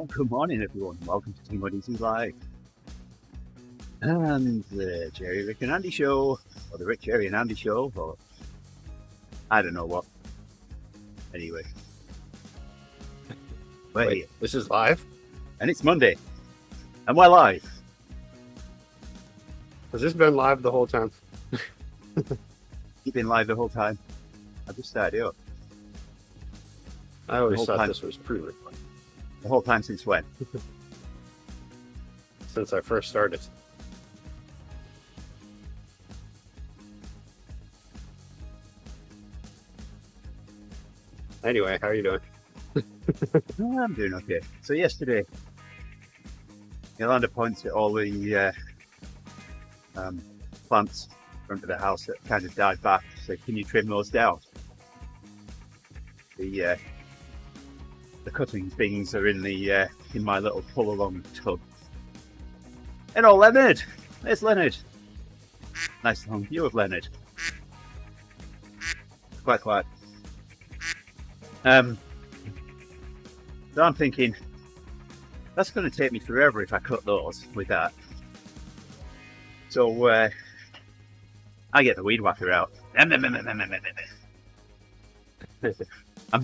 Well, good morning, everyone. Welcome to TeamODZ Live. And the Gerrie, Rick and Andy show, or the Rick, Gerrie and Andy show, or I don't know what. Anyway. Wait, this is live? And it's Monday. And we're live. Has this been live the whole time? You've been live the whole time. I just started up. I always thought this was pre-recorded. The whole time since when? Since I first started. Anyway, how are you doing? I'm doing okay. So yesterday, Yolanda points at all the plants in front of the house that kind of died back. So can you trim those down? The cutting things are in the in my little pull along tub. And oh, Leonard! There's Leonard. Nice long view of Leonard. Quite quiet. So I'm thinking that's going to take me forever if I cut those with that. So I get the weed whacker out. I'm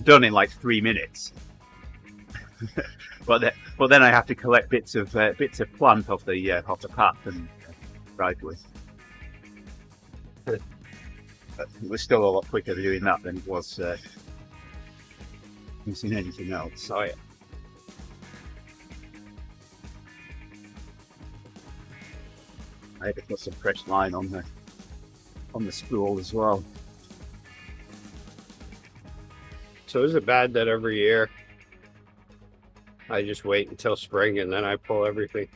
done in like 3 minutes. but then I have to collect bits of plant off the path and ride with. But it was still a lot quicker doing that than it was using anything else. Oh yeah. I had to put some fresh line on the spool as well. So is it bad that every year I just wait until spring and then I pull everything?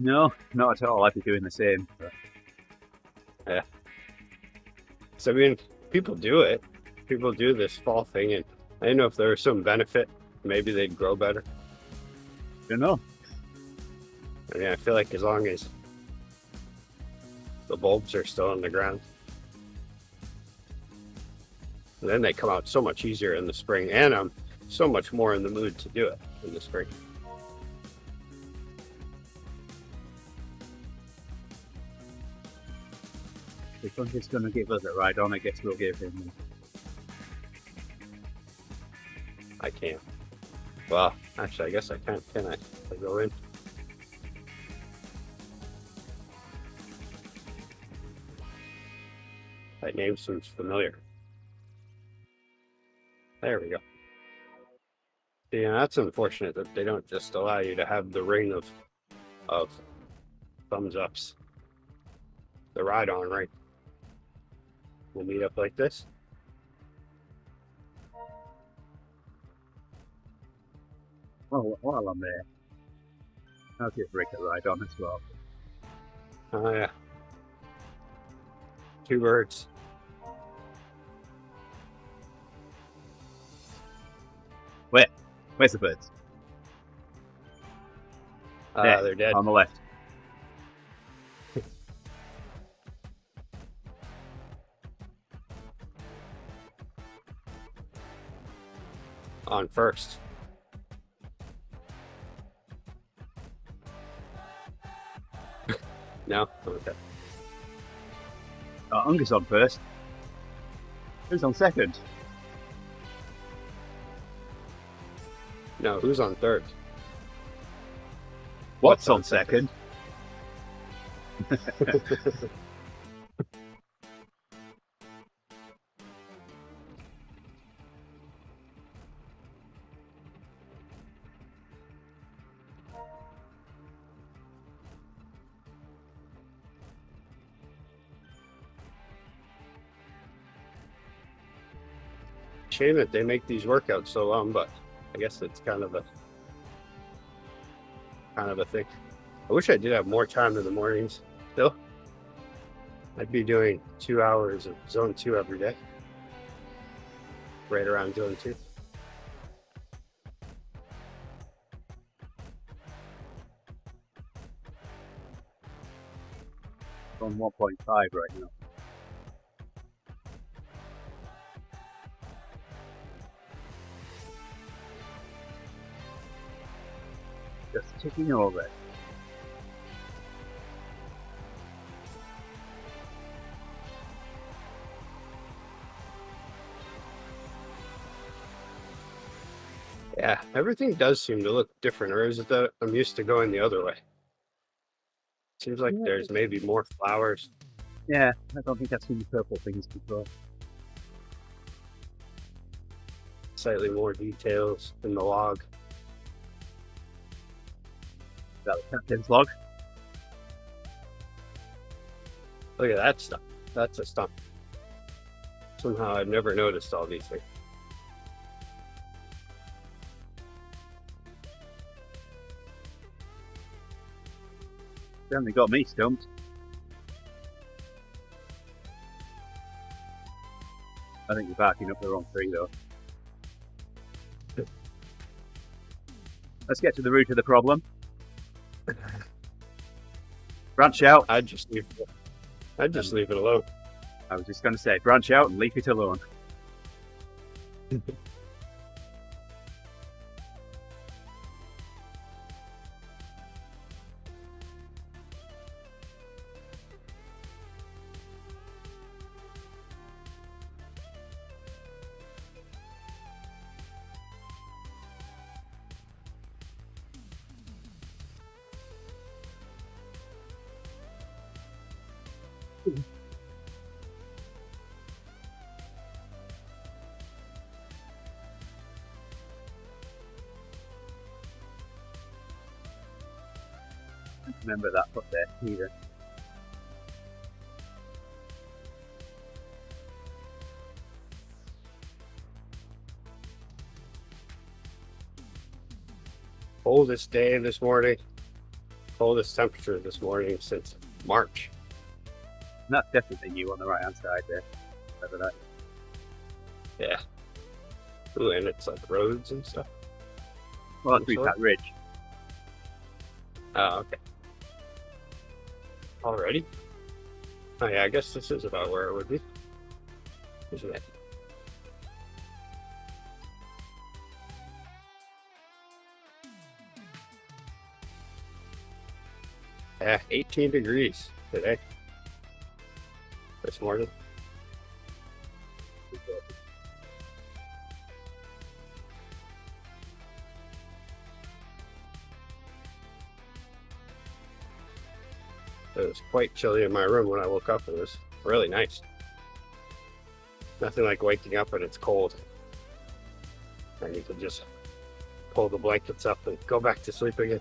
No, not at all. I'd be doing the same. But... Yeah. So I mean, people do it. People do this fall thing, and I don't know if there was some benefit. Maybe they'd grow better. Don't know. I mean, I feel like as long as the bulbs are still on the ground, and then they come out so much easier in the spring, and I'm so much more in the mood to do it in the spring. If he's going to give us a ride on, I guess we'll give him. I can't. Well, actually, I guess I can't, can I? I go in. That name seems familiar. There we go. Yeah, that's unfortunate that they don't just allow you to have the ring of thumbs ups. The ride on, right? We'll meet up like this. While I'm there, I'll give Rick a ride on as well. Oh yeah. 2 birds. Where's the birds? They're dead. On the left. On first. No? Okay. Unger's on first. Who's on second? No, who's on third? What's on second? Shame that they make these workouts so long, but I guess it's kind of a thing. I wish I did have more time in the mornings still. I'd be doing 2 hours of zone 2 every day. Right around zone 2. On 1.5 right now. just ticking over. Yeah, everything does seem to look different, or is it that I'm used to going the other way? Seems like Yeah. there's maybe more flowers. Yeah, I don't think I've seen purple things before. Slightly more details in the log. Is that the captain's log? Look at that stuff. That's a stump. Somehow I've never noticed all these things. Certainly got me stumped. I think you're backing up the wrong tree though. Let's get to the root of the problem. Branch out. I'd just leave it alone. I was just going to say, branch out and leave it alone. Remember that foot there, either. Coldest day this morning. Coldest temperature this morning since March. And that's definitely you on the right hand side there. Remember that? Yeah. Ooh, and it's like roads and stuff. Well, that's through that ridge. Oh, okay. Already? Oh yeah, I guess this is about where it would be. Isn't it? Yeah, 18 degrees today. This morning. It was quite chilly in my room when I woke up. It was really nice. Nothing like waking up and it's cold. And you can just pull the blankets up and go back to sleep again.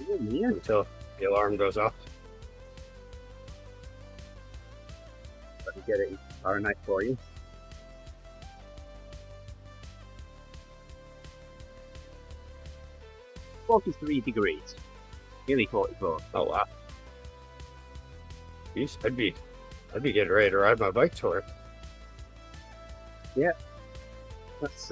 Yeah. Until the alarm goes off. Let me get it in Fahrenheit for you. "43 degrees. Nearly 44. Oh wow. Jeez, I'd be getting ready to ride my bike to work. Yeah. Let's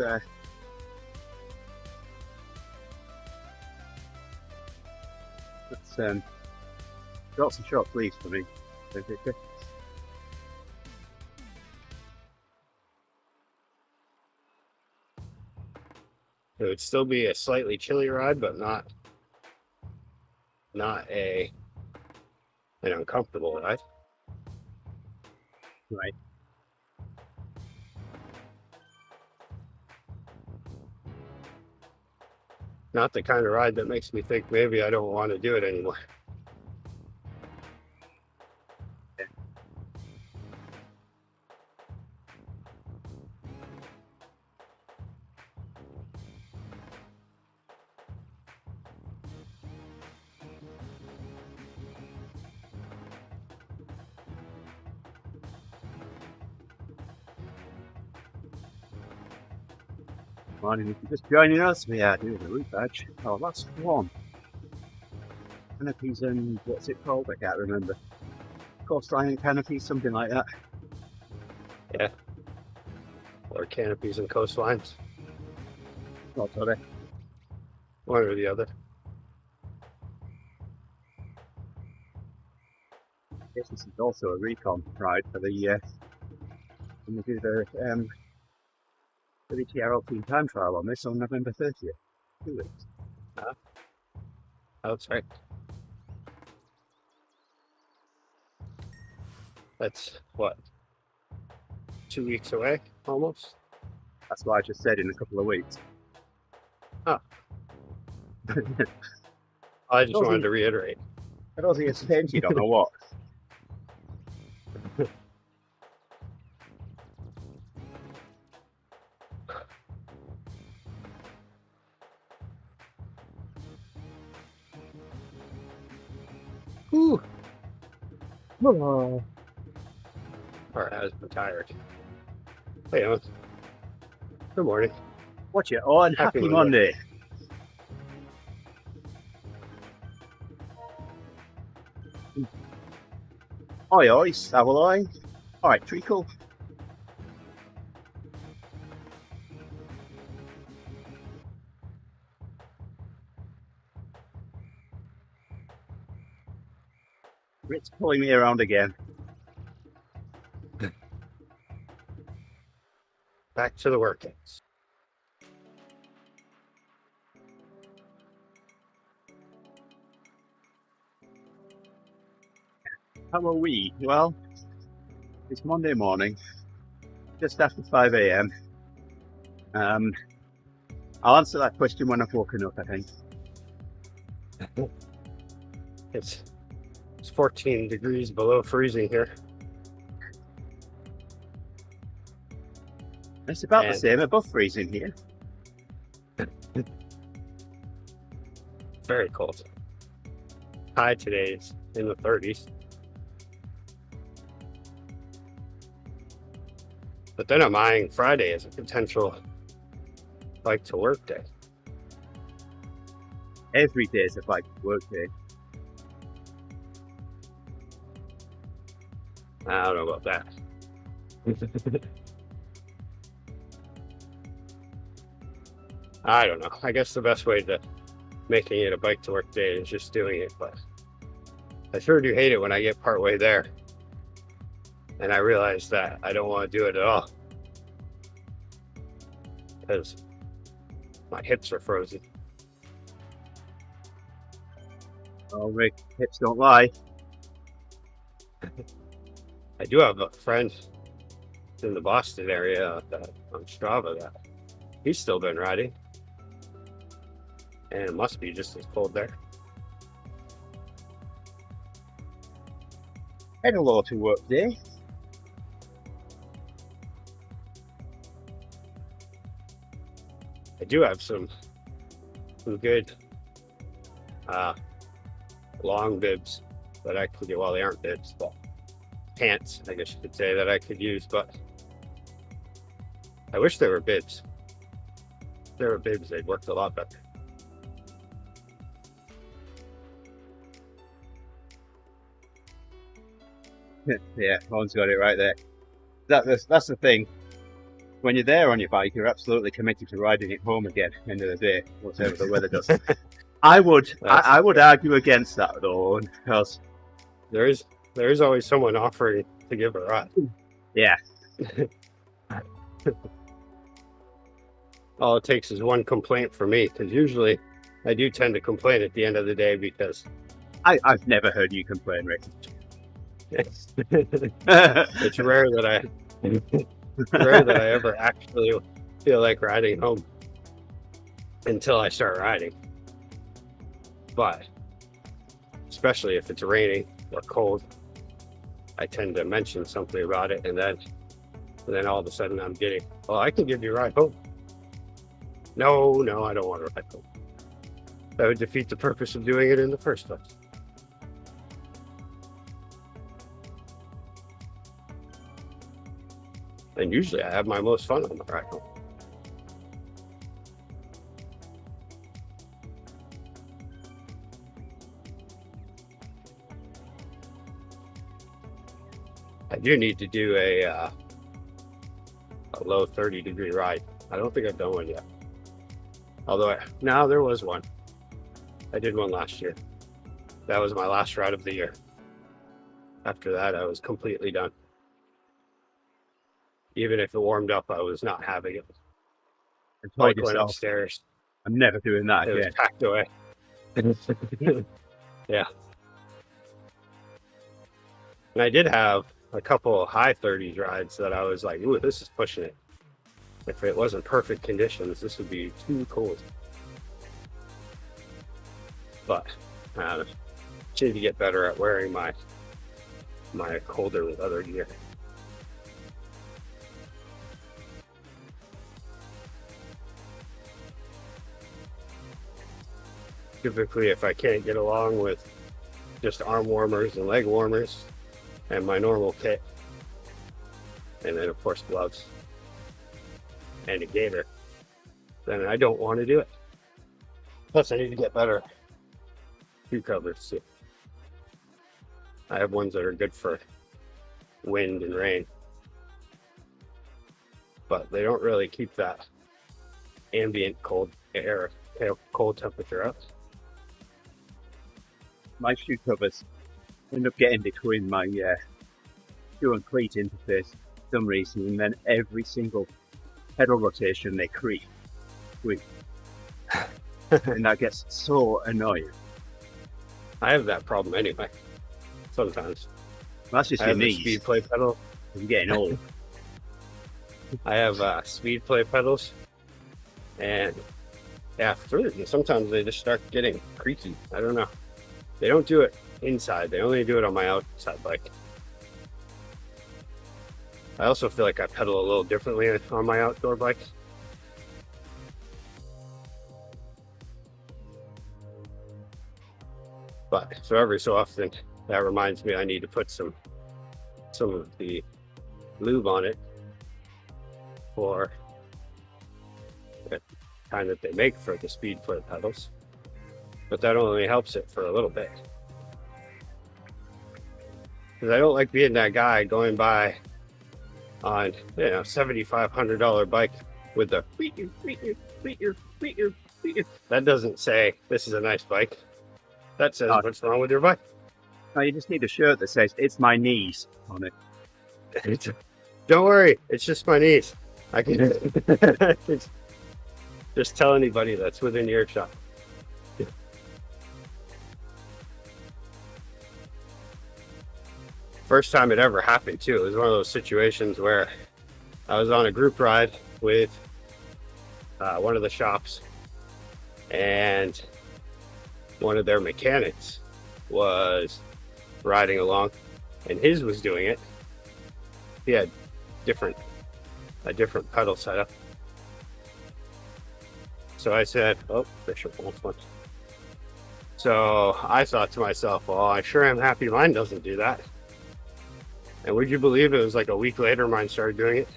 draw some short sleeves for me. Okay. It would still be a slightly chilly ride, but not an uncomfortable ride. Right. Not the kind of ride that makes me think maybe I don't want to do it anymore. Morning, if you're just joining us, we are doing the route badge. Oh, that's one. Canopies and what's it called? I can't remember. Coastline and canopies, something like that. Yeah. Or canopies and coastlines. Not sorry. One or the other. I guess this is also a recon ride for the when we do the TRL team time trial on this on November 30th. 2 weeks. Oh, that's right. That's what, 2 weeks away, almost. That's what I just said, in a couple of weeks. Oh. I just wanted to reiterate. I don't think it's changed on or what. Ooh. Oh. Or has been tired. Hey, Owen. Good morning. Watch it on. Happy Monday. Oi, oi, Savaloi. Alright, treacle. It's pulling me around again. Back to the workouts. How are we? Well, it's Monday morning, just after 5 a.m. I'll answer that question when I've woken up, I think. It's 14 degrees below freezing here. It's about the same above freezing here. Very cold. High today is in the 30s. But then I'm eyeing Friday as a potential bike to work day. Every day is a bike to work day. I don't know about that. I don't know. I guess the best way to making it a bike to work day is just doing it, but I sure do hate it when I get partway there and I realize that I don't want to do it at all because my hips are frozen. Oh, Rick, hips don't lie. I do have a friend in the Boston area on Strava that he's still been riding, and it must be just as cold there. Hello to work day. I do have some good long bibs that I could get. Well, they aren't bibs, but pants, I guess you could say, that I could use, but I wish they were bibs. If they were bibs, they'd work a lot better. Yeah, Owen's got it right there. That's the thing. When you're there on your bike, you're absolutely committed to riding it home again. End of the day, whatever the weather does. I would argue against that though, because there is always someone offering to give a ride. Yeah. All it takes is one complaint from me, because usually I do tend to complain at the end of the day because I've never heard you complain, Rick. it's rare that I ever actually feel like riding home until I start riding. But especially if it's raining or cold, I tend to mention something about it, and then all of a sudden I'm getting, well, I can give you a ride home. No, I don't want to ride home. That would defeat the purpose of doing it in the first place. And usually I have my most fun on the ride home. I do need to do a low 30-degree ride. I don't think I've done one yet. Although, no, there was one. I did one last year. That was my last ride of the year. After that, I was completely done. Even if it warmed up, I was not having it. Bike went upstairs. I'm never doing that It was again. packed away. Yeah. And I did have a couple of high 30s rides that I was like, ooh, this is pushing it. If it wasn't perfect conditions, this would be too cold. But I need to get better at wearing my colder leather gear. Typically, if I can't get along with just arm warmers and leg warmers and my normal kit, and then of course gloves and a gaiter, then I don't want to do it. Plus, I need to get better shoe covers too. I have ones that are good for wind and rain, but they don't really keep that ambient cold air, cold temperature up. My shoe covers end up getting between my shoe and cleat interface for some reason, and then every single pedal rotation they creak. And that gets so annoying. I have that problem anyway. Sometimes. That's just I your have the knees. speed play pedal. You're getting old. I have speed play pedals, and yeah, sometimes they just start getting creaky. I don't know. They don't do it inside. They only do it on my outside bike. I also feel like I pedal a little differently on my outdoor bike. But so every so often, that reminds me I need to put some of the lube on it for the kind that they make for the speed play pedals. But that only helps it for a little bit. Because I don't like being that guy going by on, $7,500 bike with the that doesn't say this is a nice bike. That says what's wrong with your bike. No, you just need a shirt that says "It's my knees" on it. Don't worry, it's just my knees. I can just tell anybody that's within earshot. First time it ever happened too. It was one of those situations where I was on a group ride with one of the shops, and one of their mechanics was riding along, and his was doing it. He had a different pedal setup. So I said, "Oh, Bishop wants one." So I thought to myself, "Well, I sure am happy mine doesn't do that." And would you believe it was like a week later mine started doing it?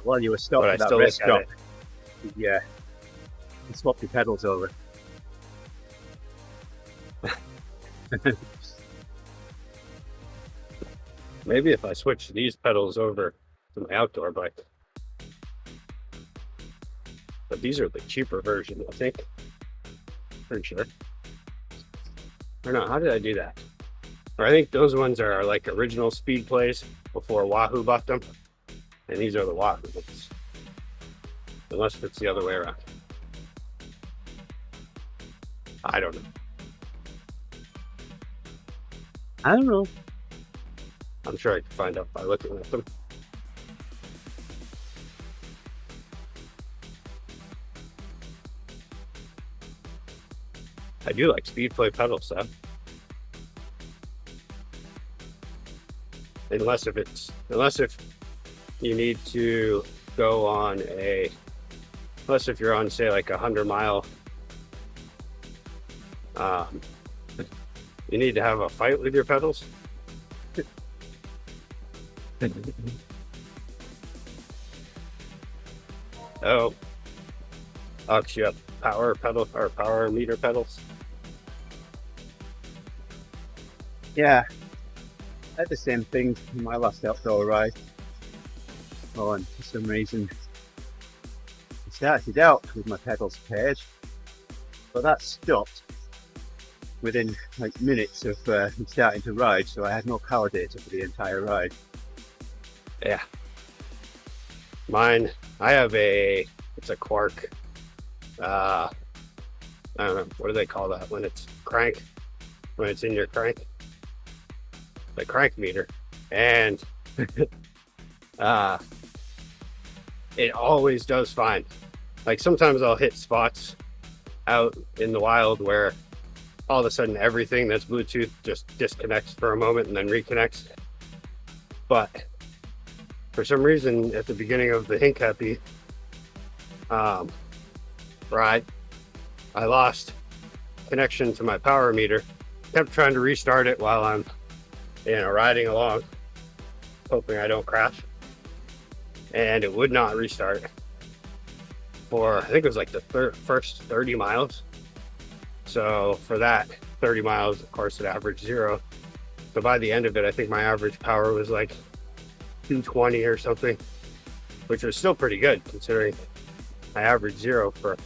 Well, you were stopped But I at that still rest look at stop. Yeah, you swapped your pedals over. Maybe if I switch these pedals over to my outdoor bike. But these are the cheaper version, I think. Pretty sure. Or no, how did I do that? Or I think those ones are like original speed plays before Wahoo bought them. And these are the Wahoo ones. Unless it's the other way around. I don't know. I don't know. I'm sure I can find out by looking at them. I do like speed play pedals though. Unless if you need to go on unless if you're on say like 100-mile, you need to have a fight with your pedals. Oh, because you have power pedal or power meter pedals. Yeah, I had the same thing in my last outdoor ride. Oh, and for some reason, I started out with my pedals paired, but that stopped within like minutes of me starting to ride, so I had no power data for the entire ride. Yeah. Mine, I have it's a Quark. I don't know, what do they call that when it's crank? When it's in your crank? The crank meter. And it always does fine. Like sometimes I'll hit spots out in the wild where all of a sudden everything that's Bluetooth just disconnects for a moment and then reconnects. But for some reason at the beginning of the Hincapie ride, I lost connection to my power meter. Kept trying to restart it while I'm riding along, hoping I don't crash. And it would not restart for, I think it was like the first 30 miles. So for that 30 miles, of course, it averaged 0. So by the end of it, I think my average power was like 220 or something, which was still pretty good considering I averaged 0 for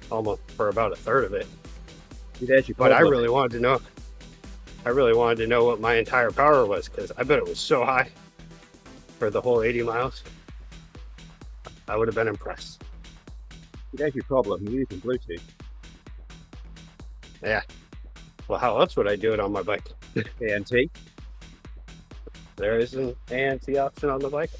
about a third of it. But I really wanted to know what my entire power was, because I bet it was so high for the whole 80 miles. I would have been impressed. There's your problem. You're using Bluetooth. Yeah. Well, how else would I do it on my bike? ANT. There is an ANT option on the bike.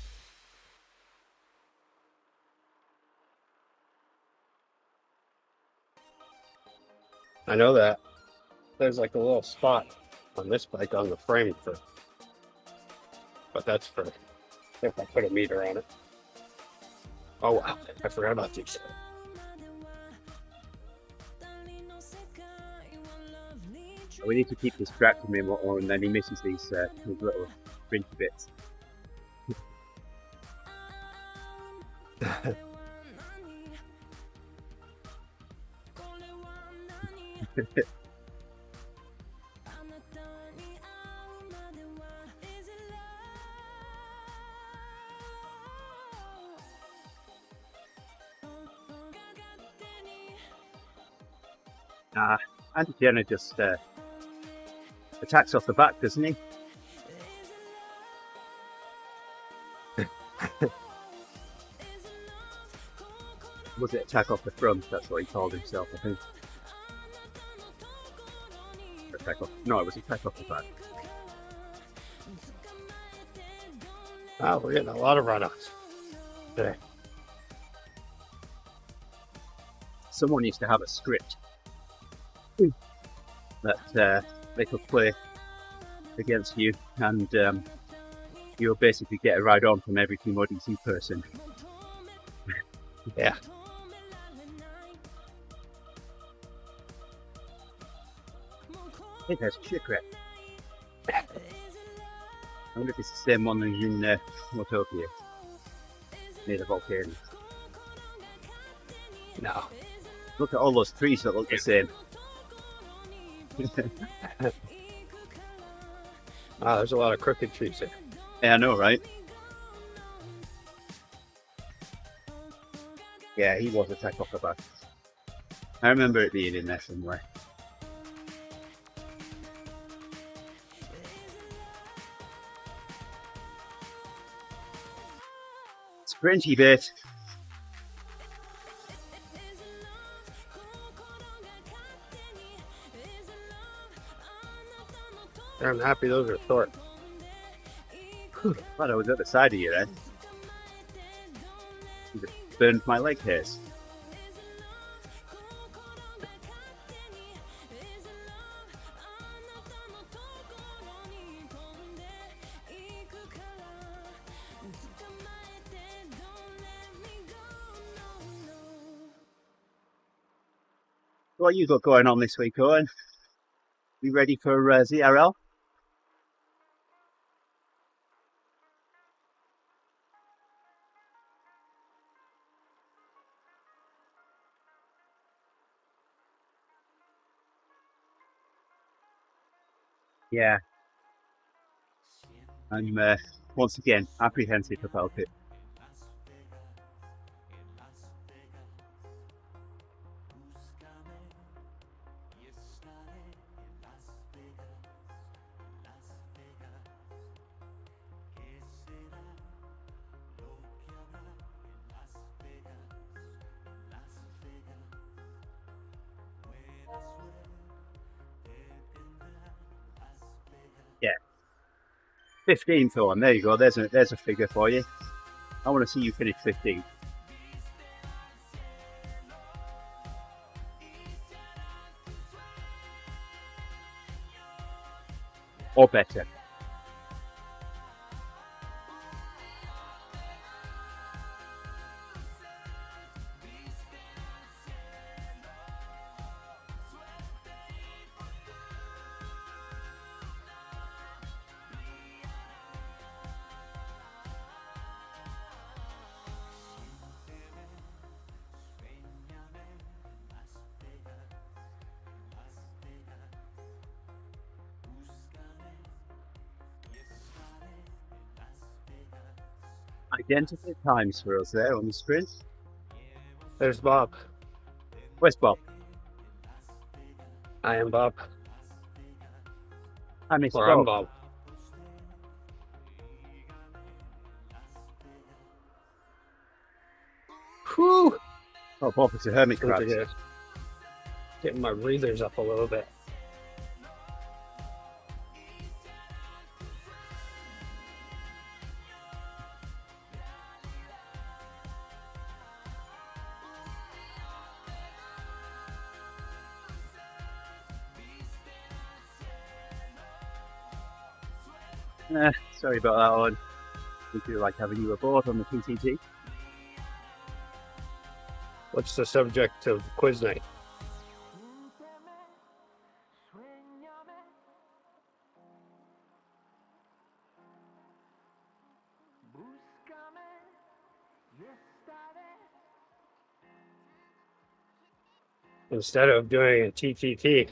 I know that. There's like a little spot on this bike on the frame but that's for if I put a meter on it. Oh wow, I forgot about these. We need to keep distracting him, and then he misses these little sprinty bits. Antigena just attacks off the back, doesn't he? Was it attack off the front? That's what he called himself, I think. No, it was attack off the back. Wow, we're getting a lot of run-outs today. Someone used to have a script that they could play against you, and you'll basically get a ride on from every TeamODZ person. Yeah. Hey, there's a shipwreck. I wonder if it's the same one as in Utopia, near the volcano. No. Look at all those trees that look the same. Wow, there's a lot of crooked trees there. Yeah, I know, right? Yeah, he was attacked off the back. I remember it being in there somewhere. Sprinty bit. I'm happy those are short. Glad I was at the side of you then. You just burned my leg hairs. What you got going on this week, Owen? You ready for ZRL? Yeah. I'm once again apprehensive about it. 15th on. There you go. There's a figure for you. I want to see you finish 15th. Or better. Identical times for us there on the sprint. There's Bob. Where's Bob? I am Bob. I miss Or Bob. I'm Bob. Whew! Oh, Bob is a hermit crab. Getting my breathers up a little bit. Sorry about that one. We do like having you aboard on the TTT. What's the subject of quiz night? Instead of doing a TTT,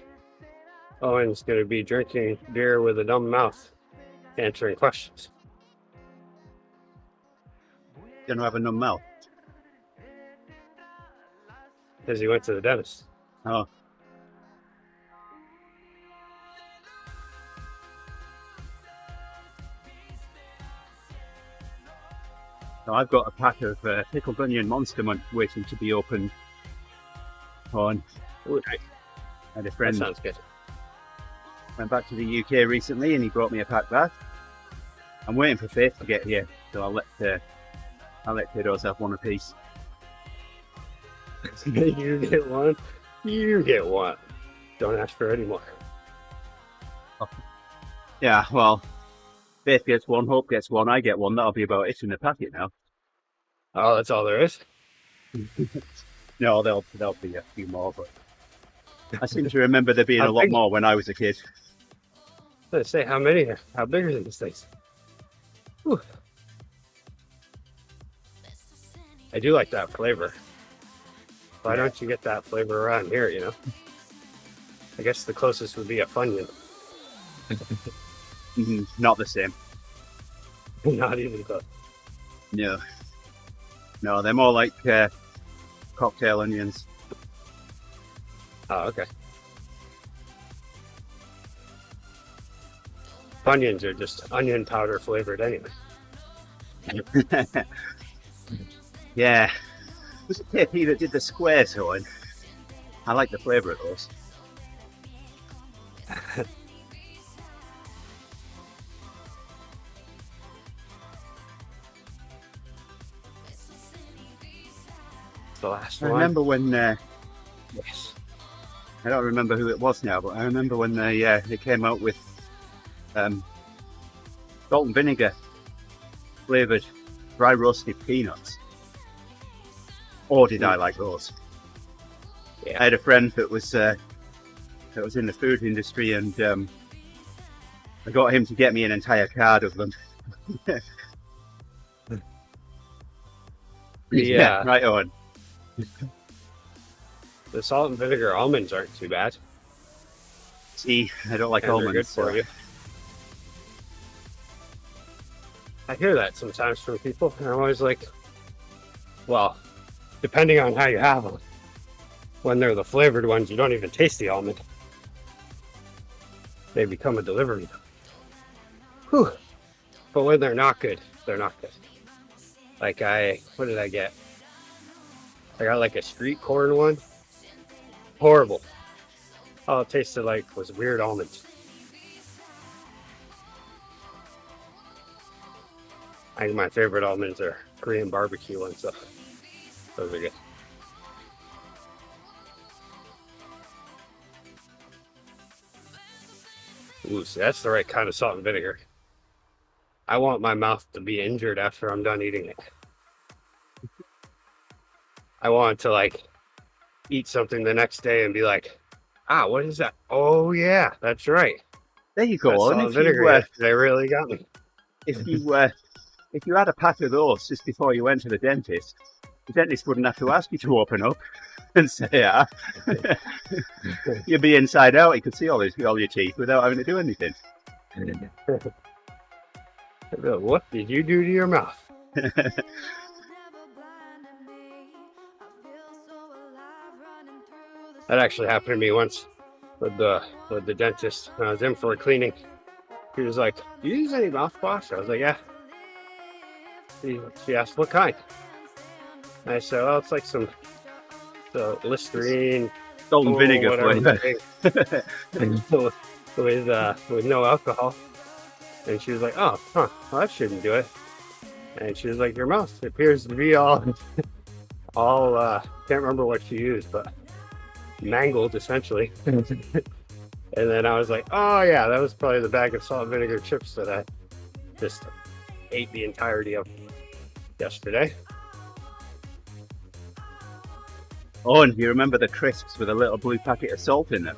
Owen's going to be drinking beer with a dumb mouth, answering questions. Gonna have a numb mouth. Because he went to the dentist. Oh. So I've got a pack of pickled onion Monster Munch waiting to be opened. On. Ooh, nice. I had a That friend sounds good. went back to the UK recently and he brought me a pack back. I'm waiting for Faith to get here, so I'll let kiddos have one apiece. You get one. You get one. Don't ask for any more. Yeah, well, Faith gets one, Hope gets one, I get one. That'll be about it in the packet now. Oh, that's all there is? No, there'll be a few more, but I seem to remember there being How a lot big? more when I was a kid. Let's say how many? How big are these things? Whew. I do like that flavor. Why don't you get that flavor around here, you know? I guess the closest would be a Funyun. Not the same. Not even close. No, they're more like cocktail onions. Oh, okay. Funyuns are just onion powder flavored anyway. Yeah. Was it KP that did the squares, Owen? I like the flavour of those. The last I one. remember when, Yes. I don't remember who it was now, but I remember when they came out with salt and vinegar flavoured dry roasted peanuts. Or did I like those? Yeah. I had a friend that was in the food industry, and I got him to get me an entire card of them. Yeah. Right on. The salt and vinegar almonds aren't too bad. See, I don't like And they're almonds. good for you. I hear that sometimes from people, and I'm always like, well, depending on how you have them. When they're the flavored ones, you don't even taste the almond. They become a delivery. Whew. But when they're not good, they're not good. Like what did I get? I got like a street corn one. Horrible. All it tasted like was weird almonds. I think my favorite almonds are Korean barbecue ones. So those are good. Ooh, see, that's the right kind of salt and vinegar. I want my mouth to be injured after I'm done eating it. I want to like eat something the next day and be like, ah, what is that? Oh yeah, that's right. There you That go. salt And and vinegar yesterday really got me. if you had a pack of those just before you went to the dentist wouldn't have to ask you to open up and say, yeah. You'd be inside out. You could see all your teeth without having to do anything. What did you do to your mouth? That actually happened to me once with the dentist. When I was in for a cleaning. He was like, "Do you use any mouthwash?" I was like, "Yeah." She asked, "What kind?" And I said, "Well, it's like some Listerine, Salt and vinegar flavor, flavor. with no alcohol." And she was like, "Oh, huh, well, that shouldn't do it." And she was like, "Your mouth appears to be all can't remember what she used, but mangled essentially." And then I was like, "Oh yeah, that was probably the bag of salt and vinegar chips that I just ate the entirety of yesterday." Oh, and do you remember the crisps with a little blue packet of salt in them?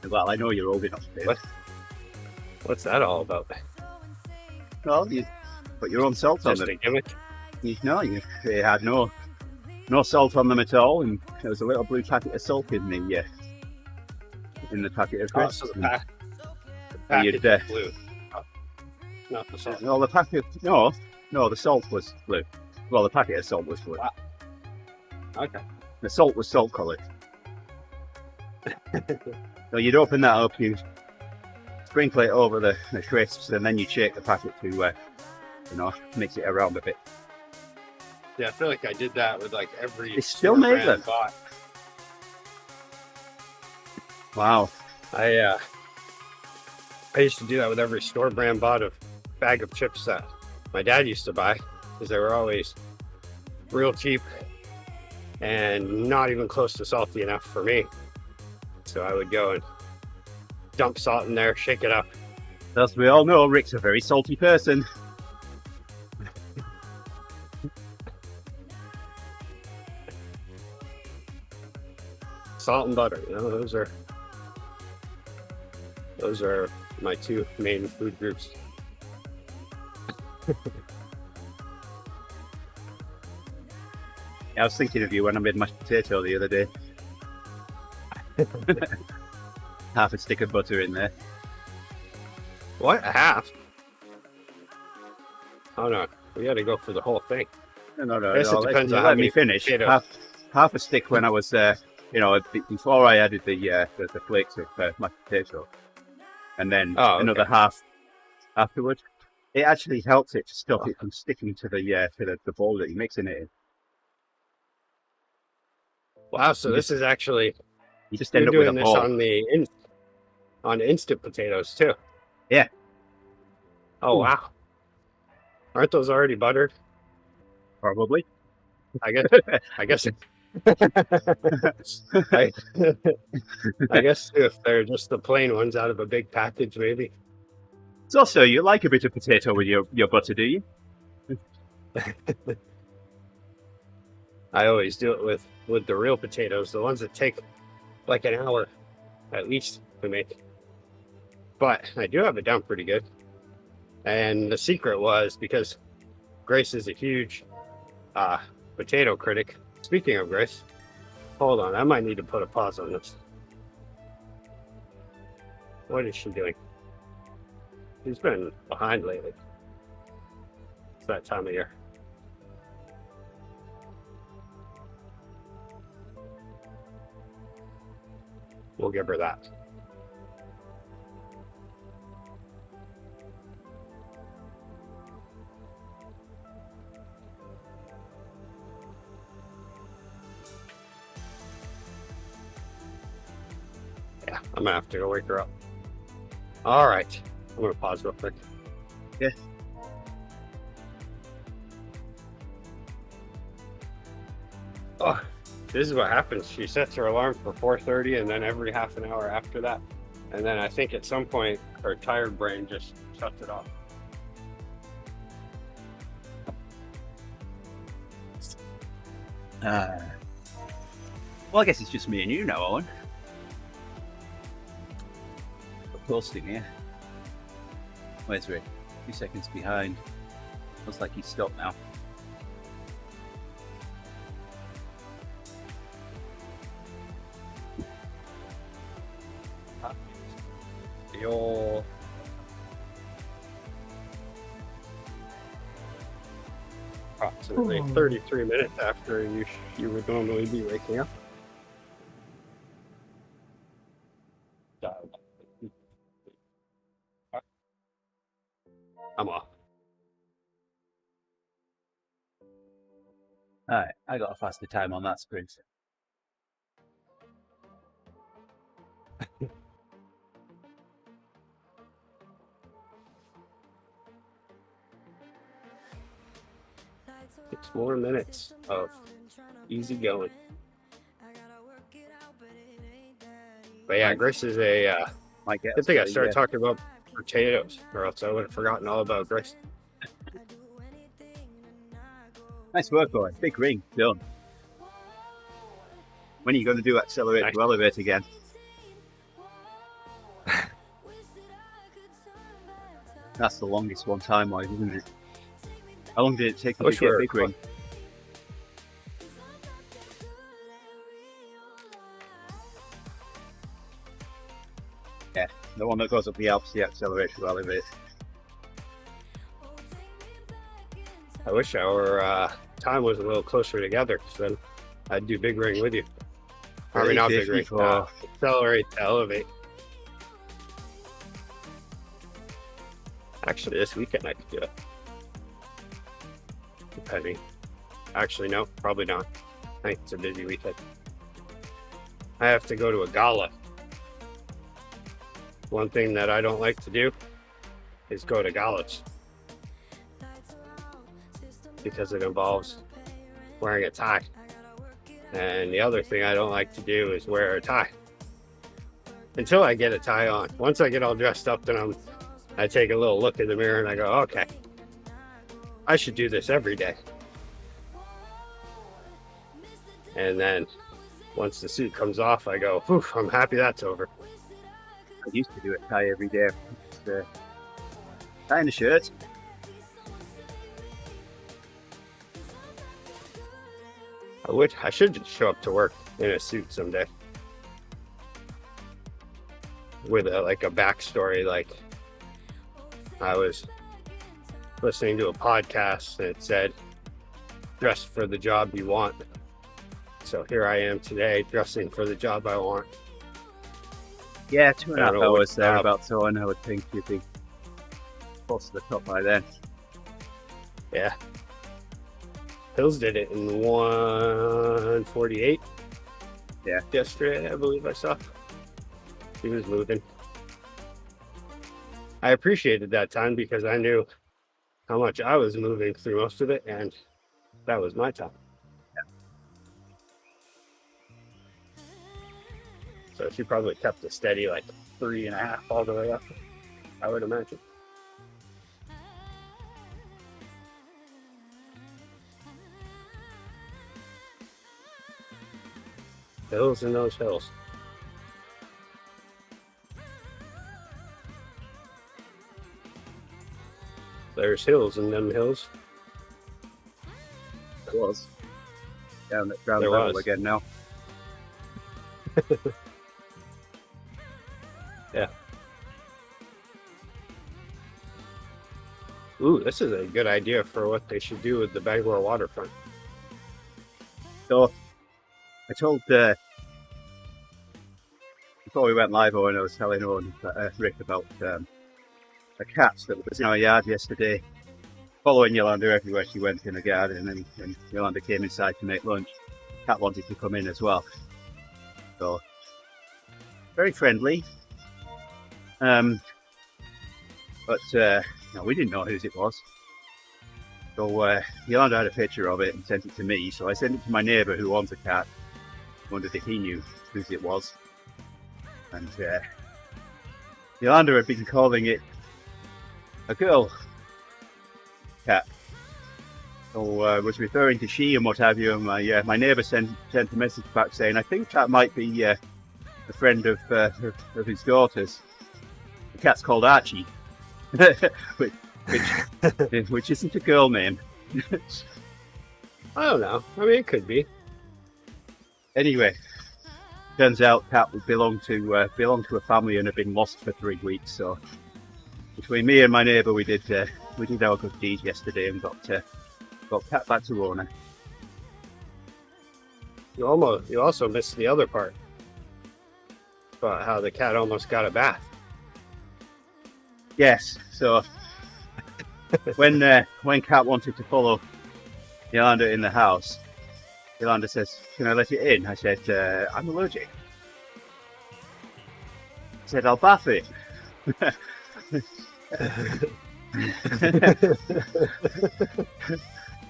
Well, I know you're old enough to. What? What's that all about? Well, you put your own salt on Just them. a gimmick? They had no salt on them at all, and there was a little blue packet of salt in the packet of Oh, crisps. so the packet is blue, not the salt. No, the packet. No, the salt was blue. Well, the packet of salt was blue. Wow. Okay. The salt was salt coloured. So you'd open that up, you sprinkle it over the crisps, and then you shake the packet to, mix it around a bit. Yeah, I feel like I did that with like every. They still made them. Bought. Wow. I used to do that with every store brand bought a bag of chips that my dad used to buy, because they were always real cheap and not even close to salty enough for me. So I would go and dump salt in there, shake it up. As we all know, Rick's a very salty person. Salt and butter, those are my two main food groups. I was thinking of you when I made mashed potato the other day. Half a stick of butter in there. What? A half? Oh no, we got to go for the whole thing. No. I guess it depends on how let many me finish. potatoes. Half a stick when I was, before I added the flakes of mashed potato, and then another half afterwards. It actually helps it to stop it from sticking to the bowl that you're mixing it in. Wow, so this is actually you just end up with a this ball. on instant potatoes too. Yeah. Oh wow. Aren't those already buttered? Probably. I guess I guess if they're just the plain ones out of a big package, maybe. So you like a bit of potato with your butter, do you? I always do it with the real potatoes, the ones that take like an hour at least to make. But I do have it down pretty good. And the secret was because Grace is a huge potato critic. Speaking of Grace, hold on, I might need to put a pause on this. What is she doing? She's been behind lately. It's that time of year. We'll give her that. Yeah, I'm gonna have to go wake her up. All right. I'm gonna pause real quick. Yeah. Oh, this is what happens. She sets her alarm for 4:30, and then every half an hour after that, and then I think at some point her tired brain just shuts it off. Well, I guess it's just me and you now, Owen. We're posting here. Where's Rick? 2 seconds behind. Looks like he's stopped now. The old approximately 33 minutes after you would normally be waking up. I'm off. Alright, I got a faster time on that sprint. Six more minutes of easy going. But yeah, Grace is a good thing I started talking about potatoes, or else I would have forgotten all about Grace. Nice work, Owen. Big ring, done. When are you going to do accelerate to elevate again? That's the longest one time-wise, isn't it? How long did it take you to get big ring? Yeah, the one that goes up the Alps, the acceleration to elevate. I wish our time was a little closer together, because then I'd do big ring with you. I mean, not big ring. Accelerate to elevate. Actually, this weekend I could do it. Depending. Actually, no, probably not. I think it's a busy weekend. I have to go to a gala. One thing that I don't like to do is go to galas, because it involves wearing a tie. And the other thing I don't like to do is wear a tie until I get a tie on. Once I get all dressed up, then I take a little look in the mirror and I go, okay, I should do this every day. And then once the suit comes off, I go, whew, I'm happy that's over. I used to do a tie every day. Tie and a shirt. I should just show up to work in a suit someday. With a backstory, like I was listening to a podcast and it said, dress for the job you want. So here I am today, dressing for the job I want. Yeah, 2.5 hours there about so, and I would think you'd be close to the top by then. Yeah. Hills did it in 1:48. Yeah. Yesterday, I believe I saw. He was moving. I appreciated that time because I knew how much I was moving through most of it, and that was my time. Yeah. So she probably kept a steady 3.5 all the way up, I would imagine. Hills in those hills. There's hills in them hills. There was. Down at ground level again now. Yeah. Ooh, this is a good idea for what they should do with the Bangor waterfront. So, I told before we went live, Owen, I was telling Owen, Rick about a cat that was in our yard yesterday, following Yolanda everywhere she went in the garden, and when Yolanda came inside to make lunch, cat wanted to come in as well. So, very friendly. But no, we didn't know whose it was. So Yolanda had a picture of it and sent it to me. So I sent it to my neighbour who owns a cat. Wondered if he knew whose it was. And Yolanda had been calling it a girl cat. So was referring to she and what have you. And my neighbour sent a message back saying, I think that might be a friend of his daughter's. The cat's called Archie, which isn't a girl name. I don't know. I mean, it could be. Anyway, turns out cat would belong to a family and had been lost for 3 weeks. So between me and my neighbour, we did our good deed yesterday and got cat back to owner. You also missed the other part about how the cat almost got a bath. Yes. So when Cat wanted to follow Yolanda in the house, Yolanda says, "Can I let it in?" I said, "I'm allergic." I said, "I'll bath it."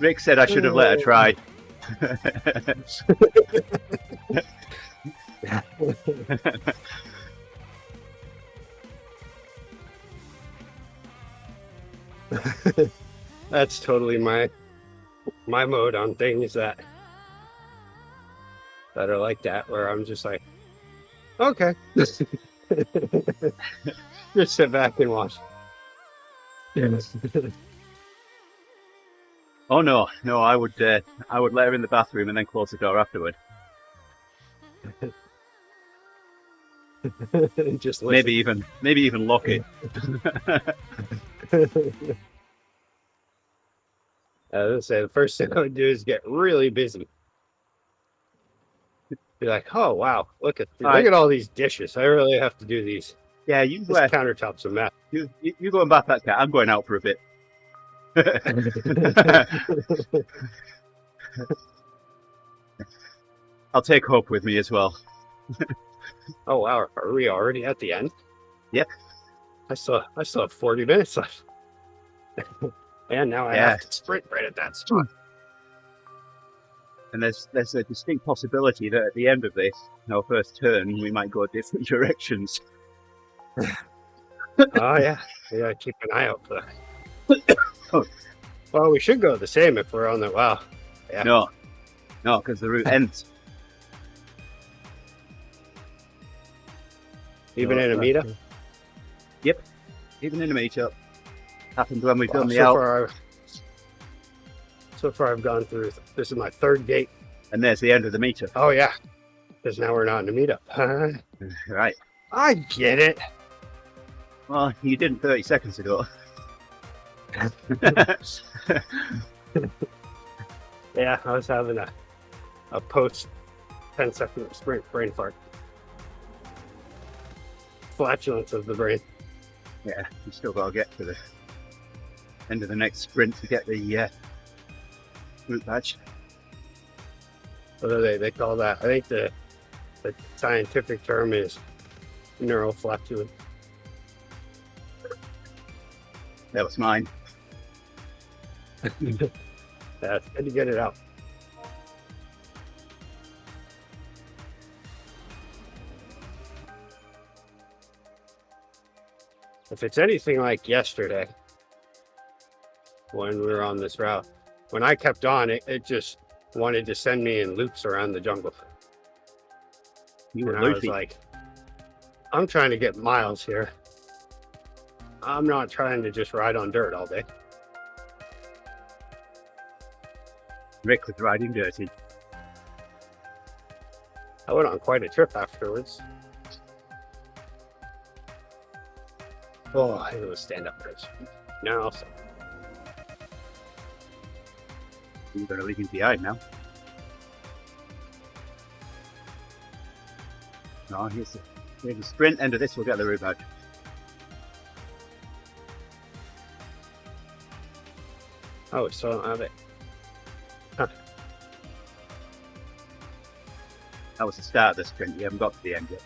Rick said I should have let her try. That's totally my mode on things that are like that, where I'm just like, okay, just sit back and watch. Yes. Oh no, I would let her in the bathroom and then close the door afterward. Just maybe even lock it. I would say the first thing I would do is get really busy. Be like, oh wow, look at all these dishes. I really have to do these. Yeah, this countertop's a mess. You go and bath that cat. I'm going out for a bit. I'll take Hope with me as well. Oh wow, are we already at the end? Yep. I still have 40 minutes left. And now I have to sprint right at that spot. And there's a distinct possibility that at the end of this, our first turn, we might go different directions. Oh yeah, keep an eye out for that. Well, we should go the same if we're on the Yeah. No, because the route ends. Even in a meetup? Yep, even in a meetup. Happened when we've done the out. So far I've gone through, this is my third gate. And there's the end of the meetup. Oh yeah, because now we're not in a meetup. Right. I get it. Well, you didn't 30 seconds ago. Yeah, I was having a post 10-second sprint brain fart. Flatulence of the brain. Yeah, you still got to get to the end of the next sprint to get the route badge. What do they call that? I think the scientific term is neural flatulence. That was mine. Yeah, it's good to get it out. If it's anything like yesterday, when we were on this route, when I kept on, it just wanted to send me in loops around the jungle. You were I was like, I'm trying to get miles here. I'm not trying to just ride on dirt all day. Rick was riding dirty. I went on quite a trip afterwards. Oh, I was stand up first. No, also. You're going to leave him behind now. No, here's the sprint. End of this, we'll get the route badge. Oh, we still don't have it. Huh. That was the start of the sprint. You haven't got to the end yet.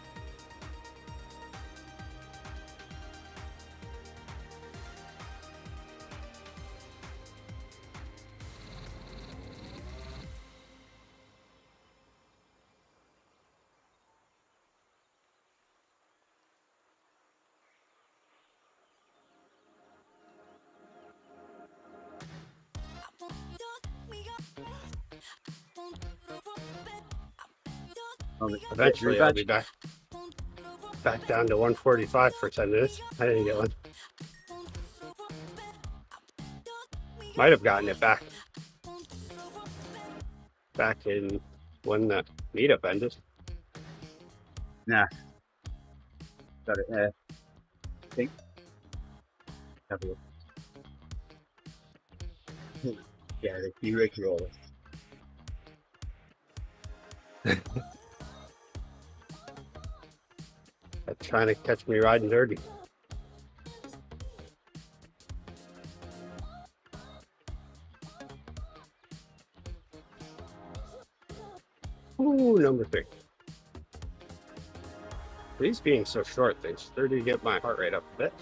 Eventually, I'll be back down to 145 for 10 minutes. I didn't get one. Might have gotten it back in when the meetup ended. Nah. Got it there. I think. Have a look. Yeah, the key rig roller. They're trying to catch me riding dirty. Ooh, number 3. These being so short, they sure do get my heart rate up a bit.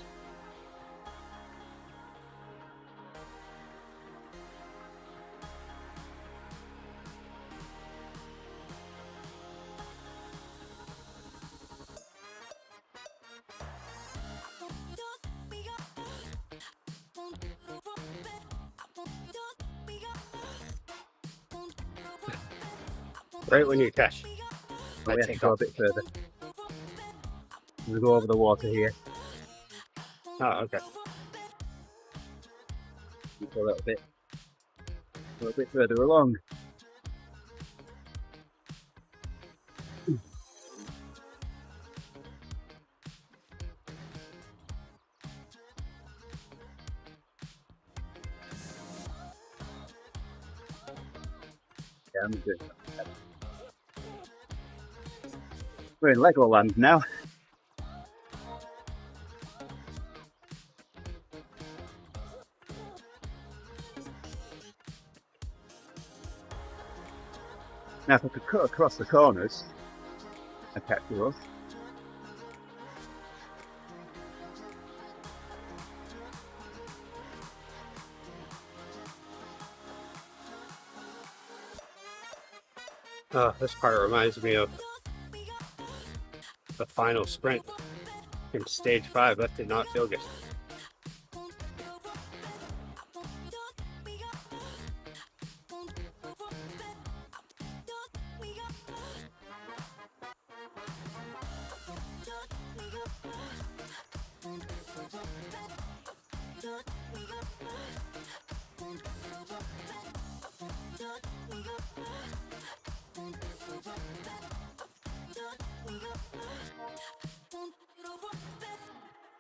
Right when you catch. We have to go a bit further. We'll go over the water here. Oh, okay. Go a little bit further along. Yeah, I'm good. We're in Legoland now. Now, if I could cut across the corners, I'd catch you up. This part reminds me of the final sprint in stage 5. That did not feel good.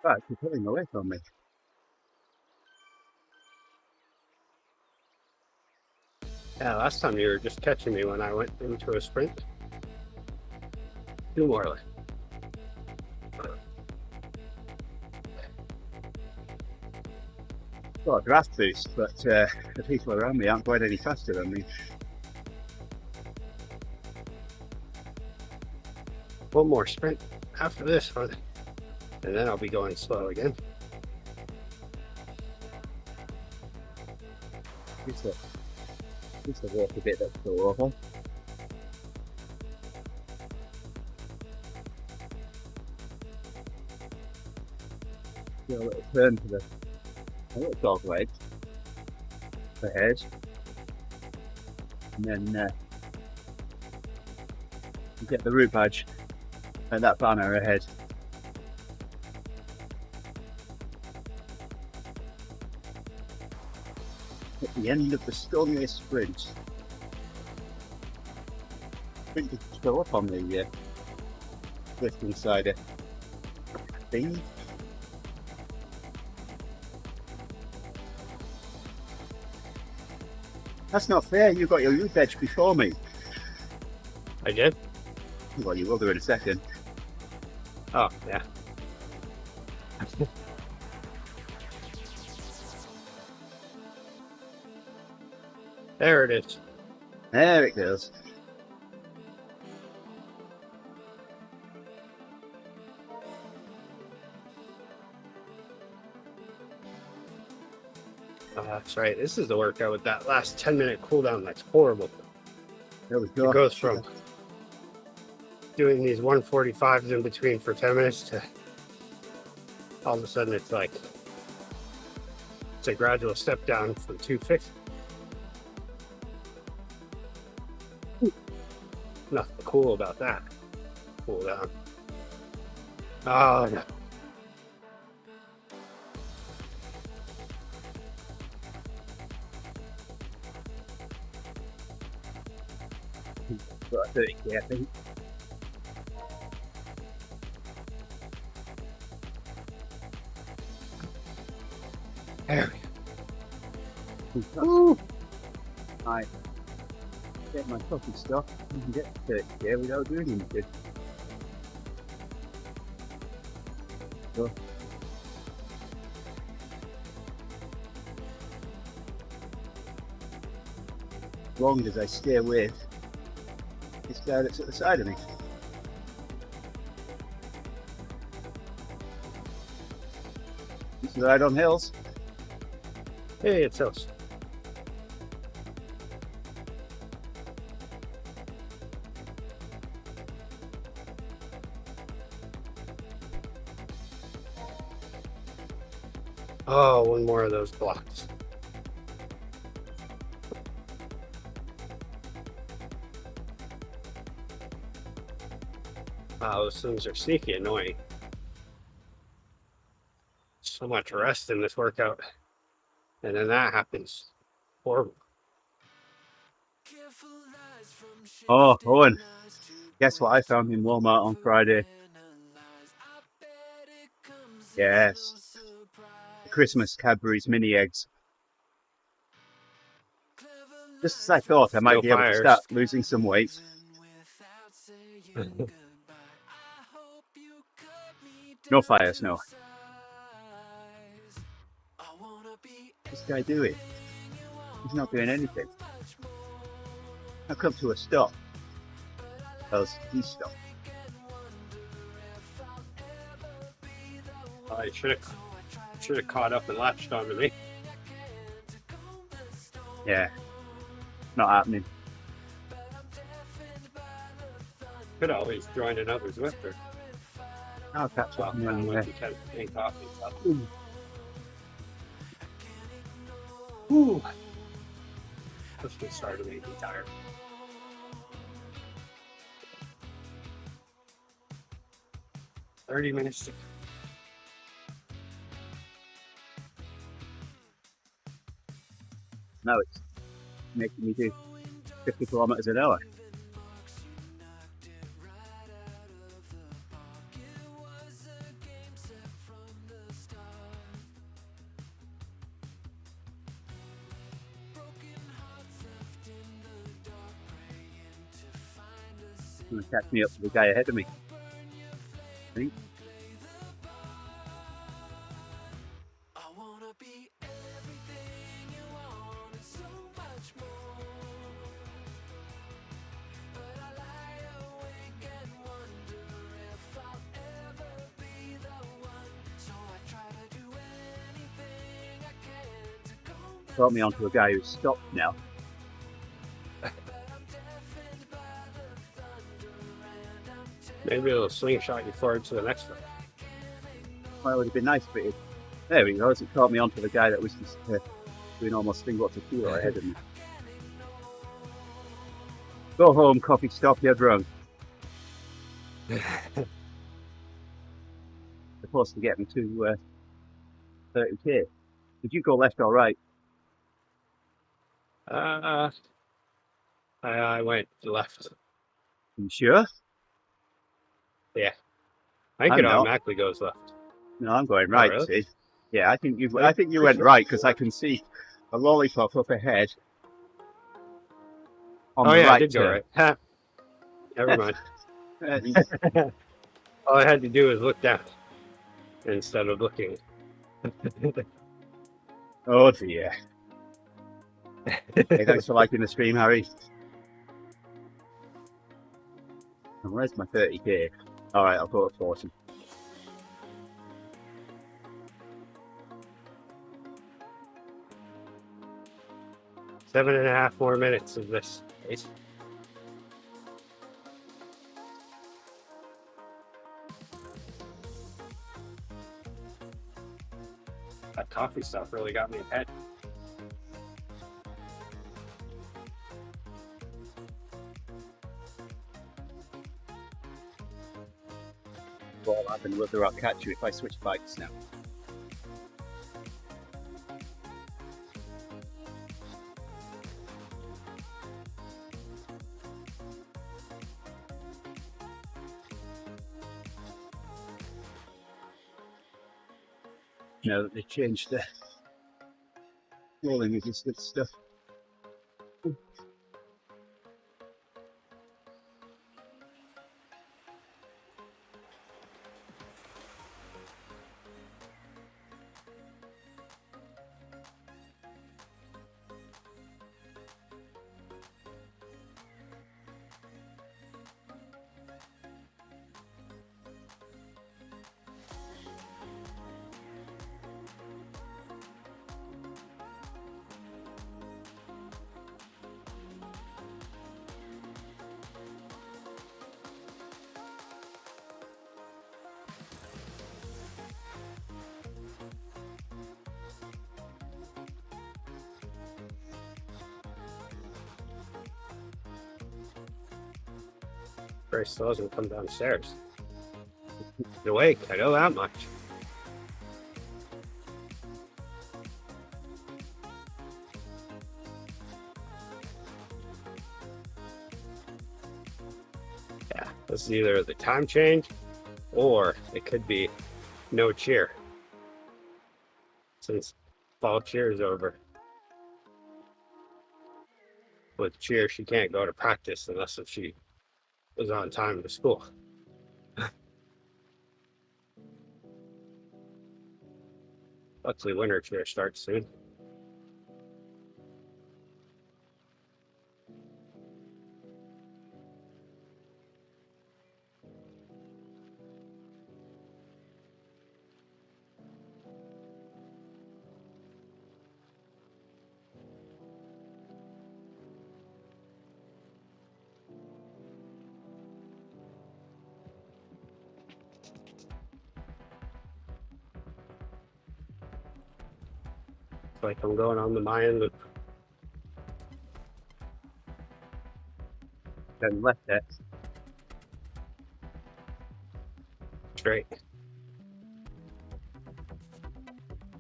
Right, you're pulling away from me. Yeah, last time you were just catching me when I went into a sprint. 2 more left. Got a draft boost, but the people around me aren't quite any faster than me. One more sprint after this one, and then I'll be going slow again. Just a walk a bit, that's so awful. Do a little turn to the little dog leg ahead, and then you get the route badge and that banner ahead. At the end of the stormiest sprint. Sprint to go up on the lift inside thing. That's not fair, you got your route edge before me. I did? Well, you will do in a second. Oh, yeah. There it is. There it goes. That's right. This is the workout with that last 10-minute cooldown. That's horrible. There we go. It goes from doing these 145s in between for 10 minutes to all of a sudden it's like it's a gradual step down from 250. nothing cool about that. Cool down. Oh, no. Got a 30k, I think. There we go. Ooh. Right. Get my coffee stuff. You can get 30k without doing anything. So. As long as I stay with this guy that's at the side of me. This is right on hills. Hey, it's us. Oh, one more of those blocks. Wow, those things are sneaky annoying. So much rest in this workout. And then that happens. Horrible. Oh, Owen. Guess what I found in Walmart on Friday? Yes. The Christmas Cadbury's mini eggs. Just as I thought I might be able to start losing some weight. No fires, no. What's this guy doing? He's not doing anything. I'll come to a stop. Else he stopped. I should have caught up and latched onto me. Yeah. Not happening. Could always join another Zwifter. I'll catch up. Coffee. Ooh. Let's get started making me tired. $30 to Now it's making me do 50 kilometers an hour. Going to catch me up to the guy ahead of me. I think. Brought me onto a guy who's stopped now. maybe it'll slingshot you forward to the next one. Well, it would have been nice, but there we go. It caught me onto the guy that was just doing almost 3 watts a kilo ahead of me. Go home, coffee stop, you're drunk. Supposed to get me to 30k. Did you go left or right? I went left. You sure? Yeah. I think it automatically goes left. No, I'm going right. Oh, really? See? Yeah, I think you went right because I can see a lollipop up ahead. On the right I did go right. Ha. Never mind. All I had to do was look down instead of looking. Oh dear. Hey, thanks for liking the stream, Harry. And where's my 30k? Alright, I'll go at 40. Seven and a half more minutes of this. That coffee stuff really got me ahead. what will happen, whether I'll catch you if I switch bikes now. Now that they changed the rolling resistance stuff. Grace still hasn't come downstairs. She's awake, I know that much. Yeah, this is either the time change or it could be no cheer. Since fall cheer is over. With cheer, she can't go to practice unless if she was on time to school. Luckily, winter cheer starts soon. Like I'm going on the Mayan loop. Then left there. Straight.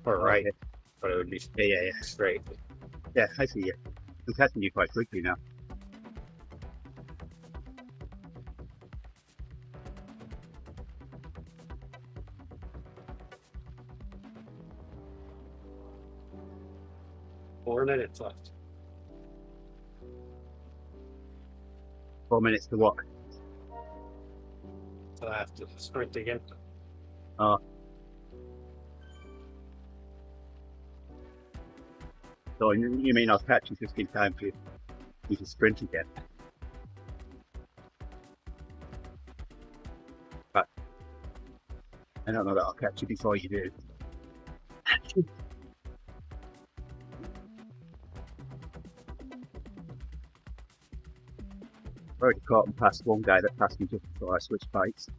Or right. Okay. But it would be Yeah. straight. Yeah, I see you. I'm catching you quite quickly now. Four minutes left. 4 minutes to what? So I have to sprint again. Oh. So you mean I'll catch you just in time for you to sprint again? But I don't know that I'll catch you before you do. I've already caught and passed one guy that passed me just before I switched bikes.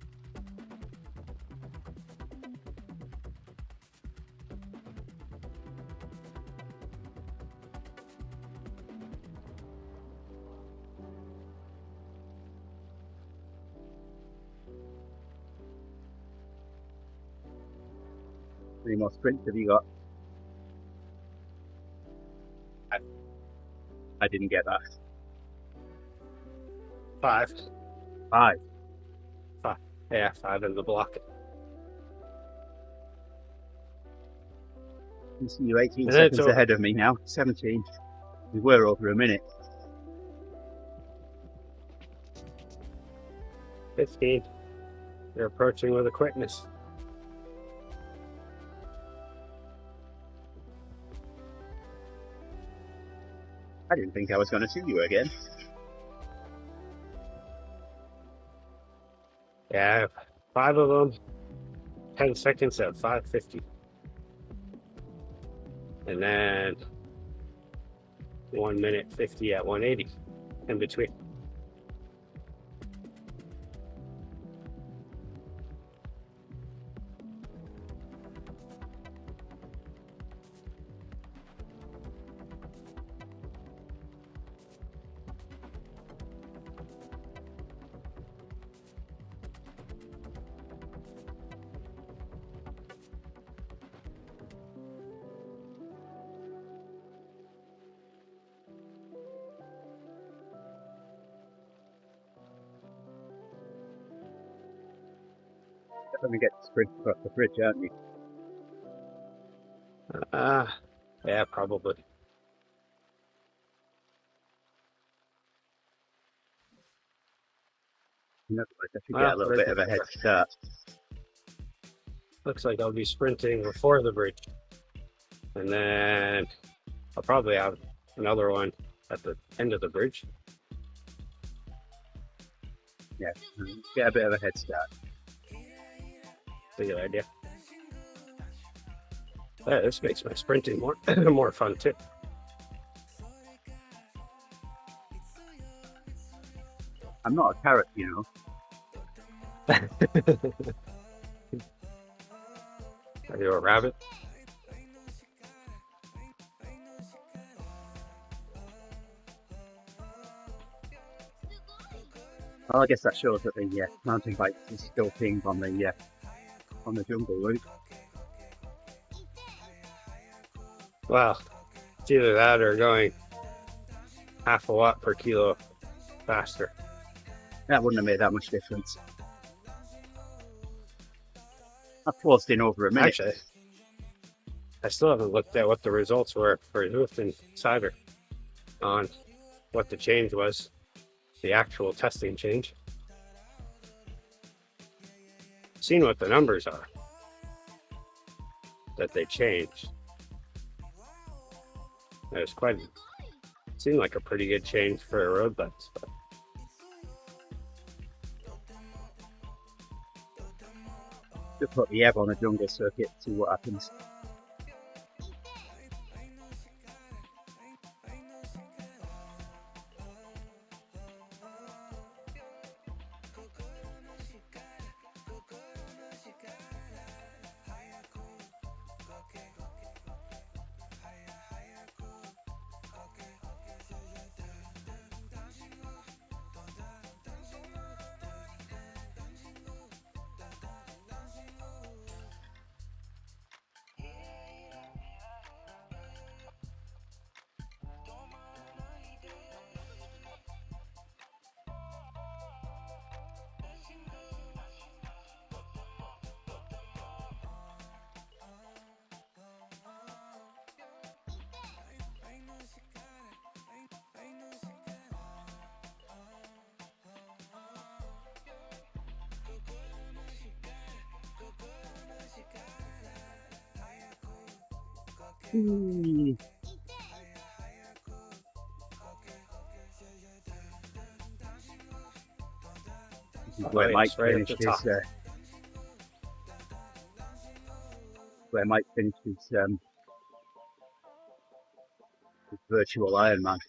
How many more sprints have you got? I didn't get that. 5. 5. Yeah, 5 in the block. You see you 18 And then it's seconds over. ahead of me now. 17. We were over a minute. 15. You're approaching with a quickness. I didn't think I was going to see you again. Yeah, 5 of them. 10 seconds at 5:50. And then 1 minute 50 at 180 in between. You're going to get to sprint across the bridge, aren't you? Yeah, probably. In other words, I should get a little bit of a head start. Looks like I'll be sprinting before the bridge. And then I'll probably have another one at the end of the bridge. Yeah, get a bit of a head start. That's a good idea. Yeah, this makes my sprinting more fun too. I'm not a carrot, you know. Are you a rabbit? Well, I guess that shows that the mountain bike is still king on the jungle route. Well, it's either that or going half a watt per kilo faster. That wouldn't have made that much difference. I've closed in over a minute. Actually, I still haven't looked at what the results were for Zwift and Cider on what the change was, the actual testing change. Seen what the numbers are that they changed. It was seemed like a pretty good change for a road bikes, but Just put the Ev on a jungle circuit, see what happens. Where Mike finished his virtual Ironman.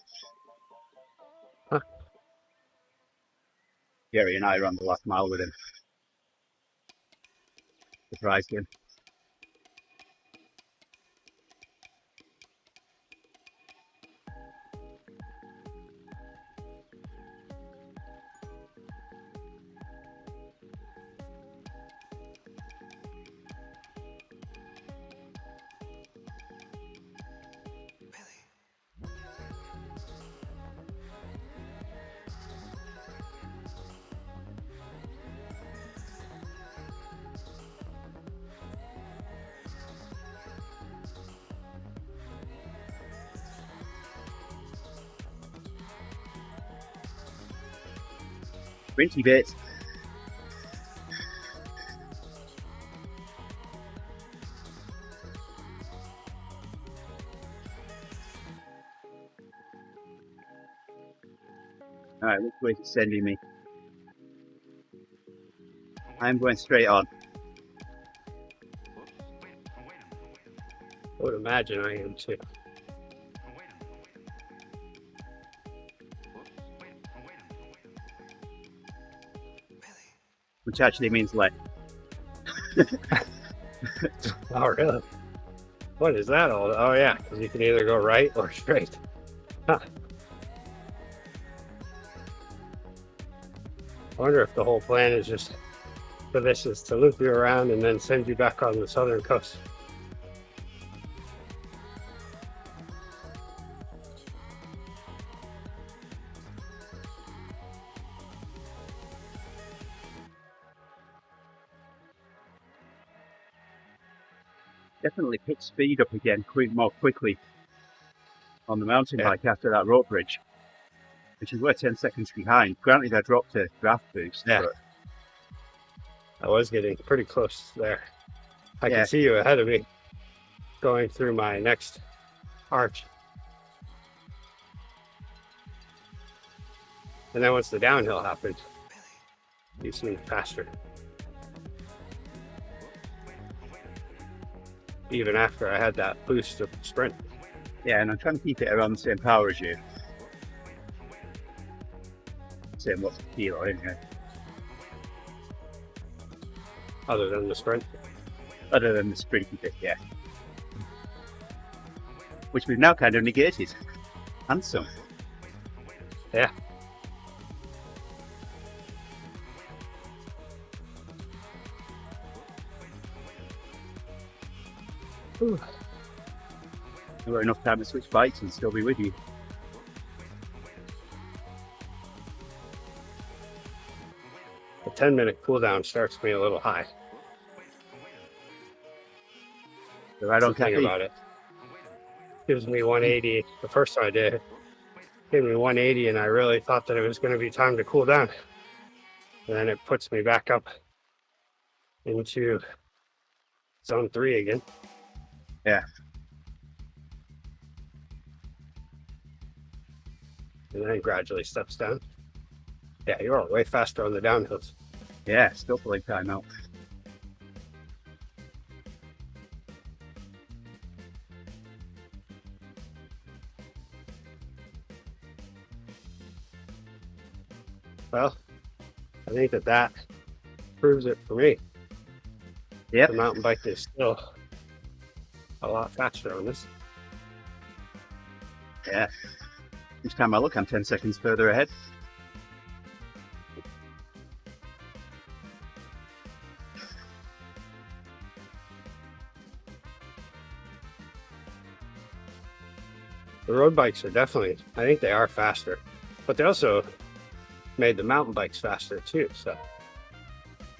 Huh. Gerrie and I ran the last mile with him. Surprised him. Sprinty bits. Alright, which way is it sending me? I'm going straight on. I would imagine I am too. Which actually means left. Oh, really? What is that all? Oh, yeah, because you can either go right or straight. Huh. I wonder if the whole plan is just for this is to loop you around and then send you back on the southern coast. definitely picked speed up again more quickly on the mountain Yeah. bike after that rope bridge, which is were 10 seconds behind. Granted, I dropped a draft boost, Yeah. but I was getting pretty close there. I Yeah. can see you ahead of me going through my next arch. And then once the downhill happened, you seemed faster. Even after I had that boost of sprint. yeah, and I'm trying to keep it around the same power as you. Same what's the kilo anyway. Other than the sprint. Other than the sprinty bit, yeah. Which we've now kind of negated. Handsome. Yeah. Ooh. We've got enough time to switch bikes and still be with you. The 10-minute cooldown starts me a little high. So I don't That's the thing about it. Gives me 180. The first time I did it, gave me 180, and I really thought that it was going to be time to cool down. And then it puts me back up into zone 3 again. Yeah. And then gradually steps down. Yeah, you're way faster on the downhills. Yeah, still pulling time out. Well, I think that proves it for me. Yep. The mountain bike is still a lot faster on this. Yeah. Each time I look, I'm 10 seconds further ahead. The road bikes are definitely, I think they are faster, but they also made the mountain bikes faster too, so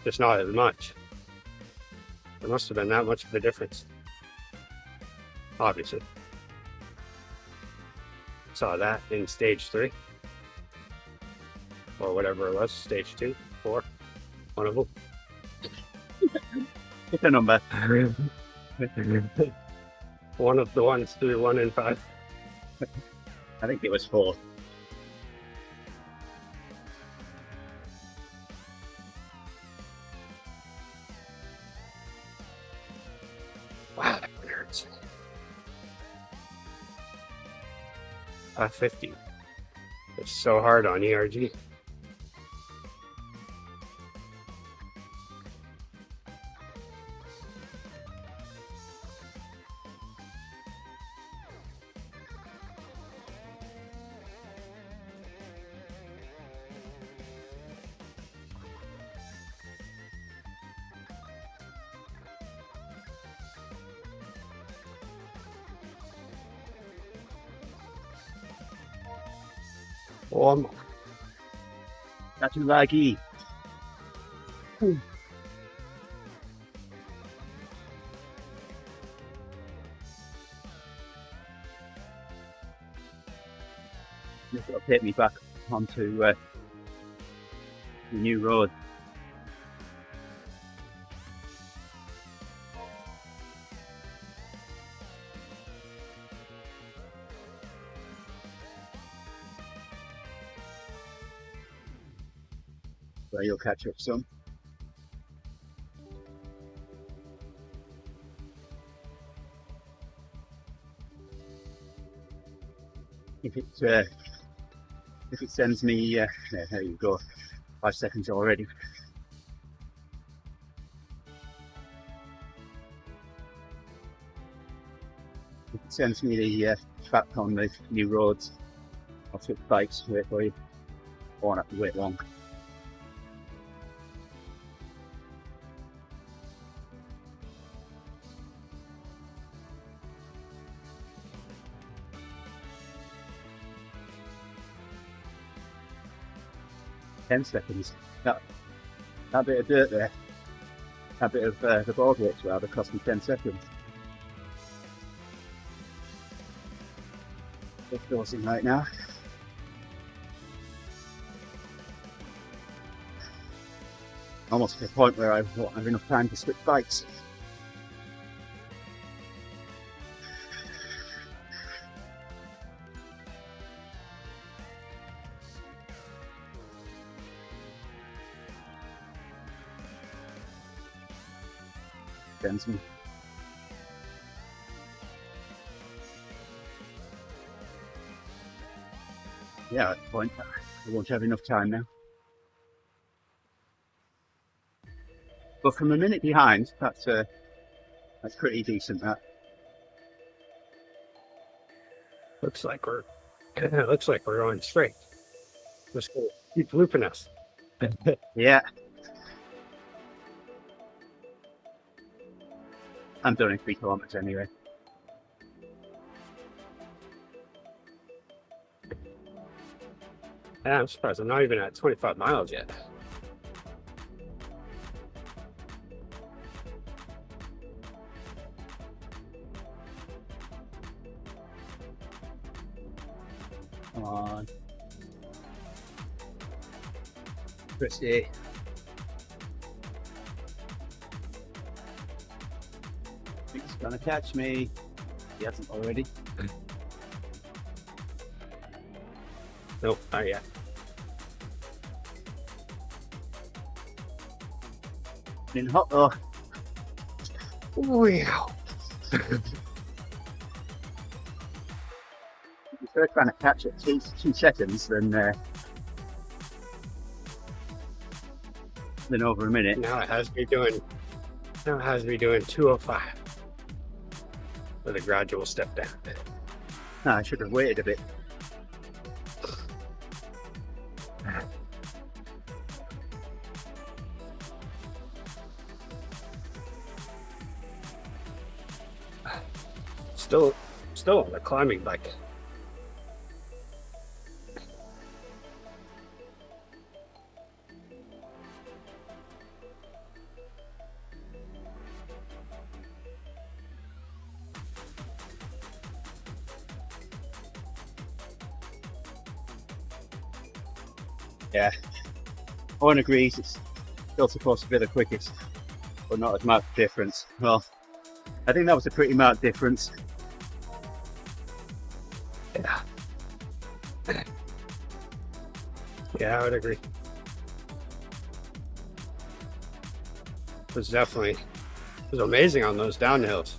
just not as much. There must have been that much of a difference. Obviously. Saw that in stage 3. Or whatever it was, stage 2, 4, one of them. Pick a number. One of the ones through 1 and 5. I think it was 4. Wow, that one hurts. 550. It's so hard on ERG. One. Not too laggy. Just got to take me back onto the new road. Where you'll catch up some. If it sends me, yeah, there you go, 5 seconds already. If it sends me the back on the new roads, I'll switch bikes, wait for you. I won't have to wait long. Ten seconds. That bit of dirt there, that bit of the board works rather cost me 10 seconds. Just dosing right now. Almost to the point where I won't have enough time to switch bikes. Sends me. Yeah, at the point I won't have enough time now. But from a minute behind, that's pretty decent. That Looks like we're going straight. Just gonna keep looping us. yeah. I'm done in 3 kilometers anyway. Yeah, I'm surprised I'm not even at 25 miles yet. Come on. Christy. He's gonna catch me. He hasn't already. Nope, not yet. In hot though. Wow. If they're trying to catch it 2 seconds, then over a minute. Now it has me doing 205 with a gradual step down. I should have waited a bit. Still on the climbing bike. Yeah, Owen agrees it's still supposed to be the quickest, but not as marked a difference. Well, I think that was a pretty marked difference. Yeah, I would agree. It was amazing on those downhills.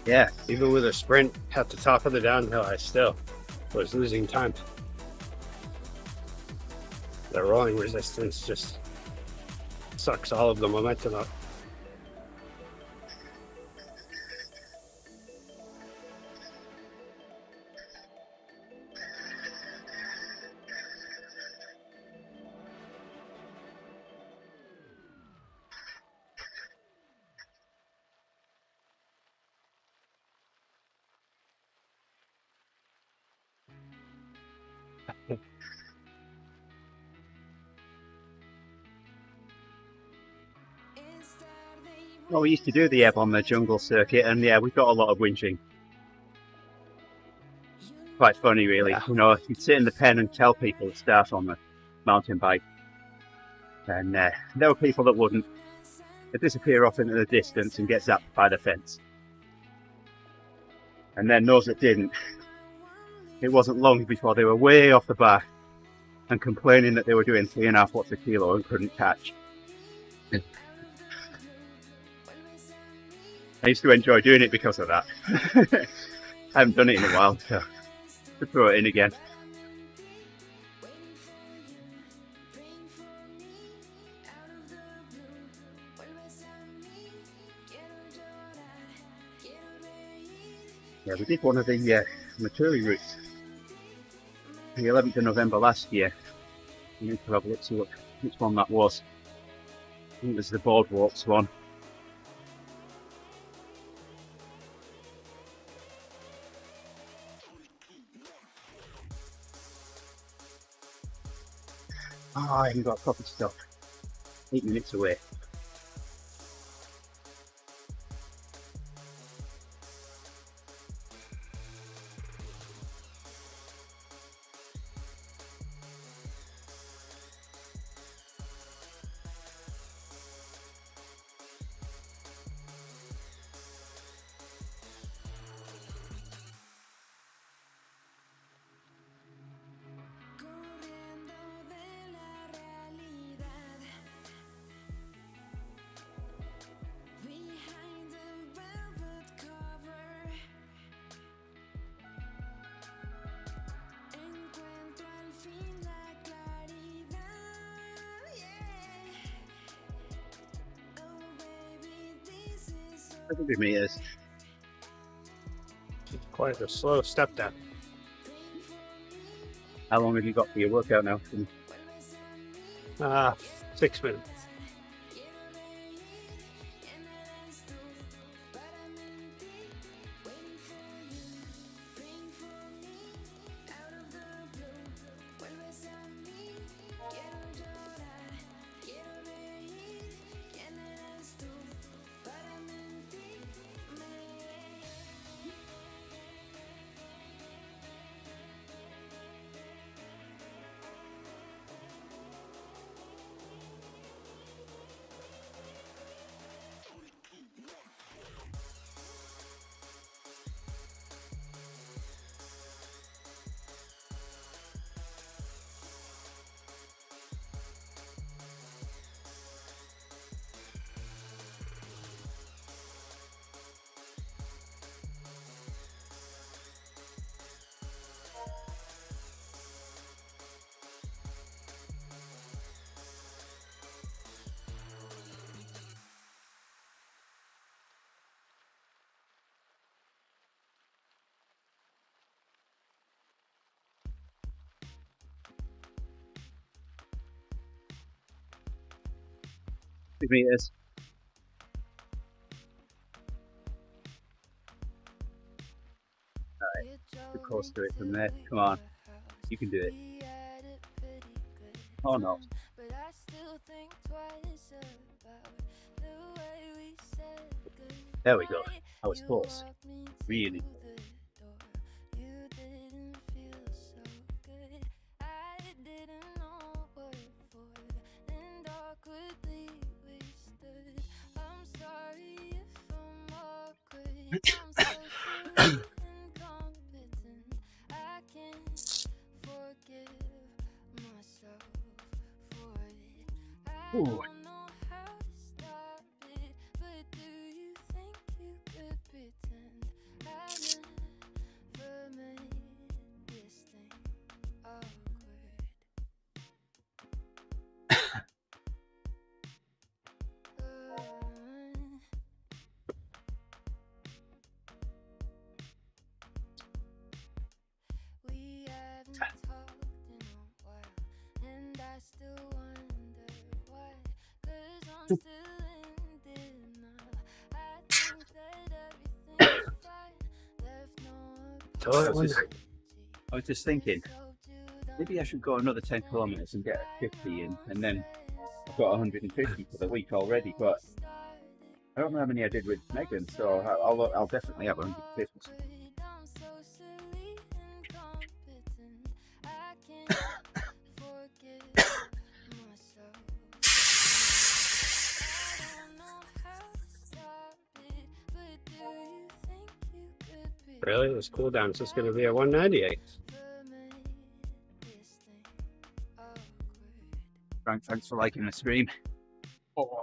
Yeah, Even with a sprint at the top of the downhill, I still was losing time. The rolling resistance just sucks all of the momentum up. well, we used to do the ebb on the jungle circuit, and yeah, we got a lot of whinging. Quite funny, really. Yeah. You know, you'd sit in the pen and tell people to start on the mountain bike, and there were people that wouldn't. They'd disappear off into the distance and get zapped by the fence. And then those that didn't, it wasn't long before they were way off the bar and complaining that they were doing 3.5 watts a kilo and couldn't catch. I used to enjoy doing it because of that. I haven't done it in a while, so to throw it in again. Yeah, we did one of the Maturi routes, the 11th of November last year. You need to have a look, see which one that was. I think it was the Boardwalks one. Oh, I haven't got proper stuff. 8 minutes away. 100 meters. Quite a slow step down. How long have you got for your workout now? 6 minutes. Meters. Alright, too close to it from there. Come on, you can do it. Oh no. There we go. I was close. Really. Ooh. I was just thinking, maybe I should go another 10 kilometers and get a 50 in, and then I've got 150 for the week already, but I don't know how many I did with Megan, so I'll definitely have 150. Really? This cooldown is just going to be a 198. Frank, thanks for liking the stream. Oh.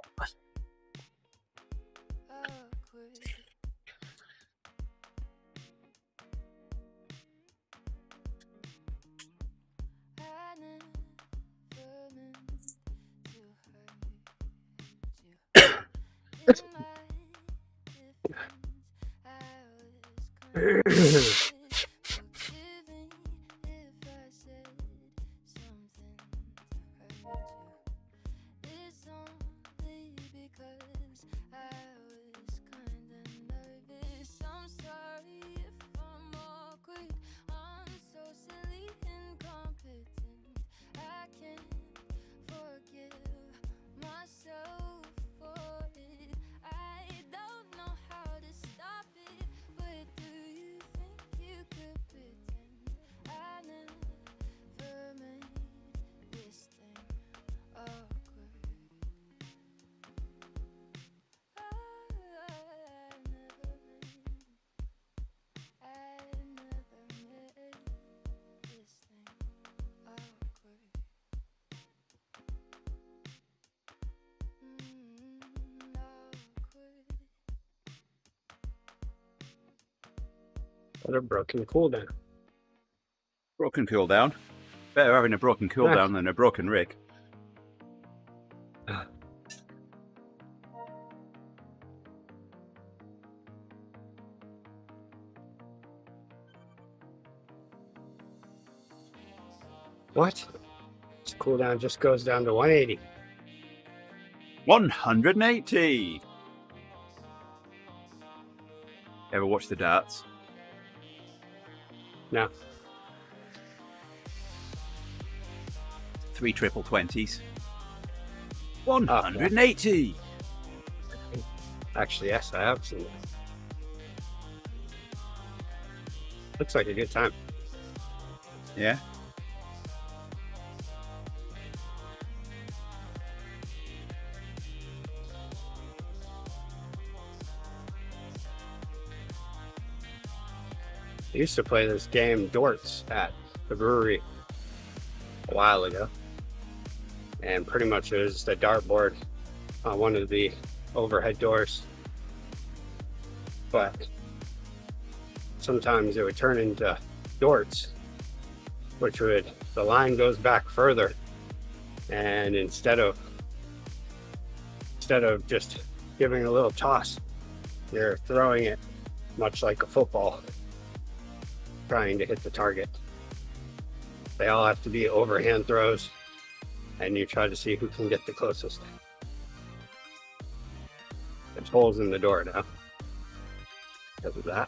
Got a broken cooldown. Broken cooldown. Better having a broken cooldown than a broken rig. What? This cooldown just goes down to 180. 180. Ever watch the darts? No. 3 triple 20s. 180. Actually, yes, I have seen it. Looks like a good time. Yeah. I used to play this game Dorts at the brewery a while ago, and pretty much it was just a dartboard on one of the overhead doors, but sometimes it would turn into Dorts, which would, the line goes back further, and instead of just giving a little toss, you're throwing it much like a football, trying to hit the target. They all have to be overhand throws, and you try to see who can get the closest. There's holes in the door now because of that.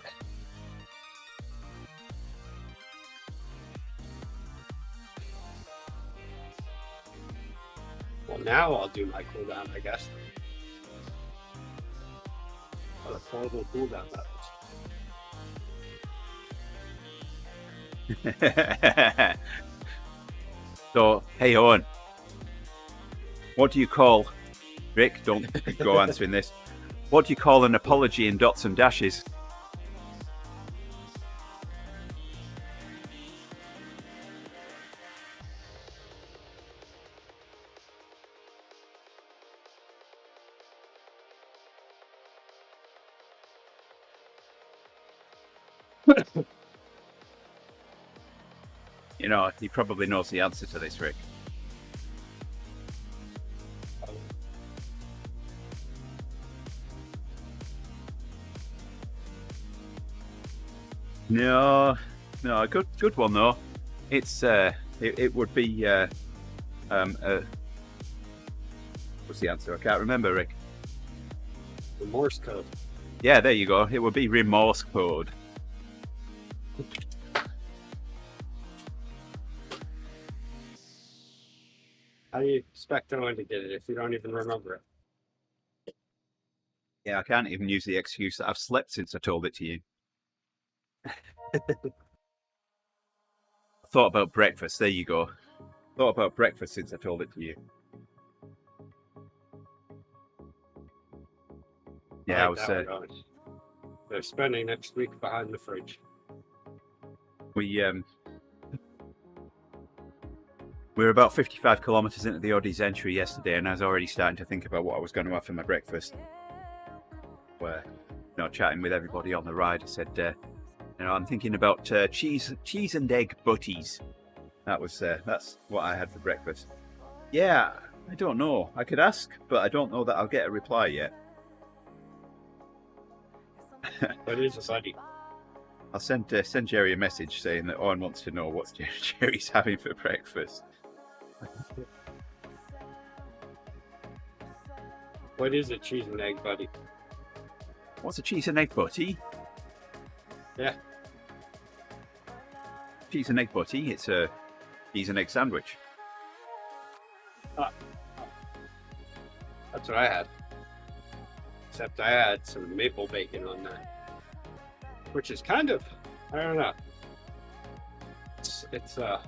Well, now I'll do my cooldown, I guess. What a horrible cooldown that was. So, hey Owen, what do you call, Rick, don't go answering this, what do you call an apology in dots and dashes? You know, he probably knows the answer to this, Rick. No, good one though. It's it would be what's the answer? I can't remember, Rick. The Morse code. Yeah, there you go. It would be remorse code. How do you expect anyone to get it if you don't even remember it? Yeah, I can't even use the excuse that I've slept since I told it to you. Thought about breakfast. There you go. Thought about breakfast since I told it to you. Yeah, I was. They're spending next week behind the fridge. We were about 55 kilometers into the ODZ entry yesterday, and I was already starting to think about what I was going to have for my breakfast. Where, you know, chatting with everybody on the ride, I said, you know, I'm thinking about cheese and egg butties. That's what I had for breakfast. Yeah, I don't know. I could ask, but I don't know that I'll get a reply yet. What is a buddy? I'll send Gerrie a message saying that Owen wants to know what Gerrie's having for breakfast. What is a cheese and egg buddy? What's a cheese and egg butty? Yeah. Cheese and egg butty, it's a cheese and egg sandwich. That's what I had. Except I had some maple bacon on that. Which is kind of, I don't know. It's a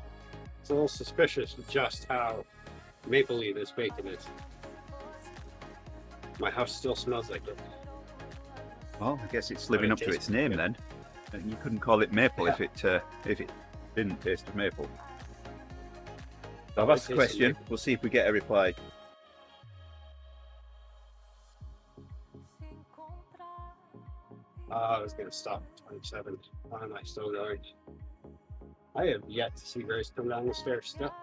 little suspicious just how mapley this bacon is. My house still smells like it. Well, I guess it's living up to its name then. You couldn't call it maple if it didn't taste of maple. So I've asked the question. We'll see if we get a reply. I was going to stop at 27. Why am I still going? I have yet to see Grace come down the stairs still.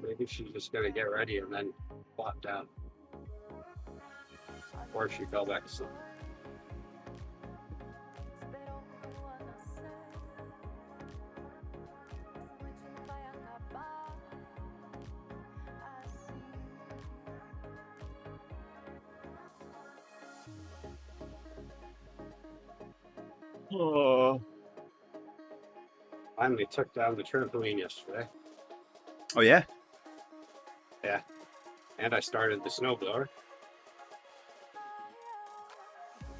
Maybe she's just going to get ready and then flop down. Or she fell back to sleep. Oh. Finally took down the trampoline yesterday. Oh yeah. Yeah. And I started the snowblower.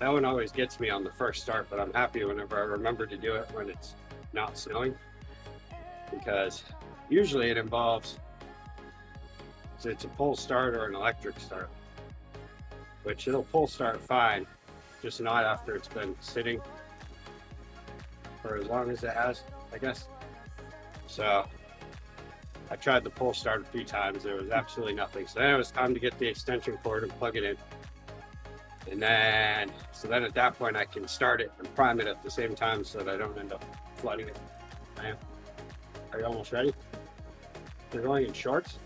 That one always gets me on the first start, but I'm happy whenever I remember to do it when it's not snowing. Because usually it involves, so it's a pull start or an electric start, which it'll pull start fine, just not after it's been sitting for as long as it has, I guess. So I tried the pull start a few times. There was absolutely nothing. So then it was time to get the extension cord and plug it in. And then, so then at that point I can start it and prime it at the same time so that I don't end up flooding it. Are you almost ready? You're going in shorts?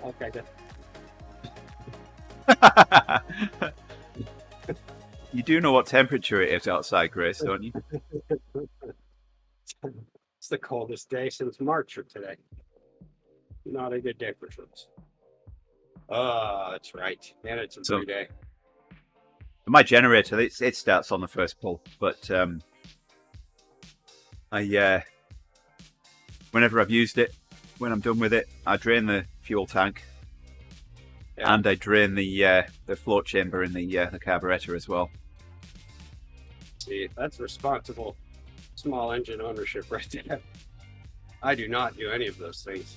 Okay, good. You do know what temperature it is outside, Grace, don't you? It's the coldest day since March or today. Not a good day for shorts. Oh, that's right. And it's a blue day. My generator, it starts on the first pull, but whenever I've used it, when I'm done with it, I drain the fuel tank, and I drain the float chamber in the carburetor as well. See, that's responsible small engine ownership right there. I do not do any of those things.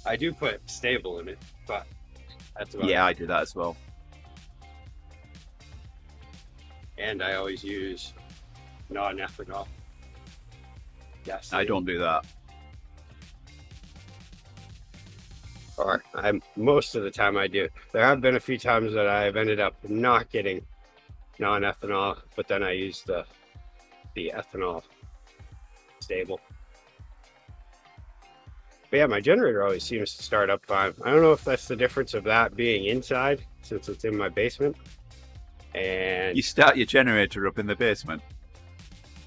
I do put stable in it, but that's about it. I do that as well. And I always use non-ethanol. Yes, I don't do that. Or most of the time I do. There have been a few times that I've ended up not getting non-ethanol, but then I use the ethanol stable. But yeah, my generator always seems to start up fine. I don't know if that's the difference of that being inside, since it's in my basement. And you start your generator up in the basement?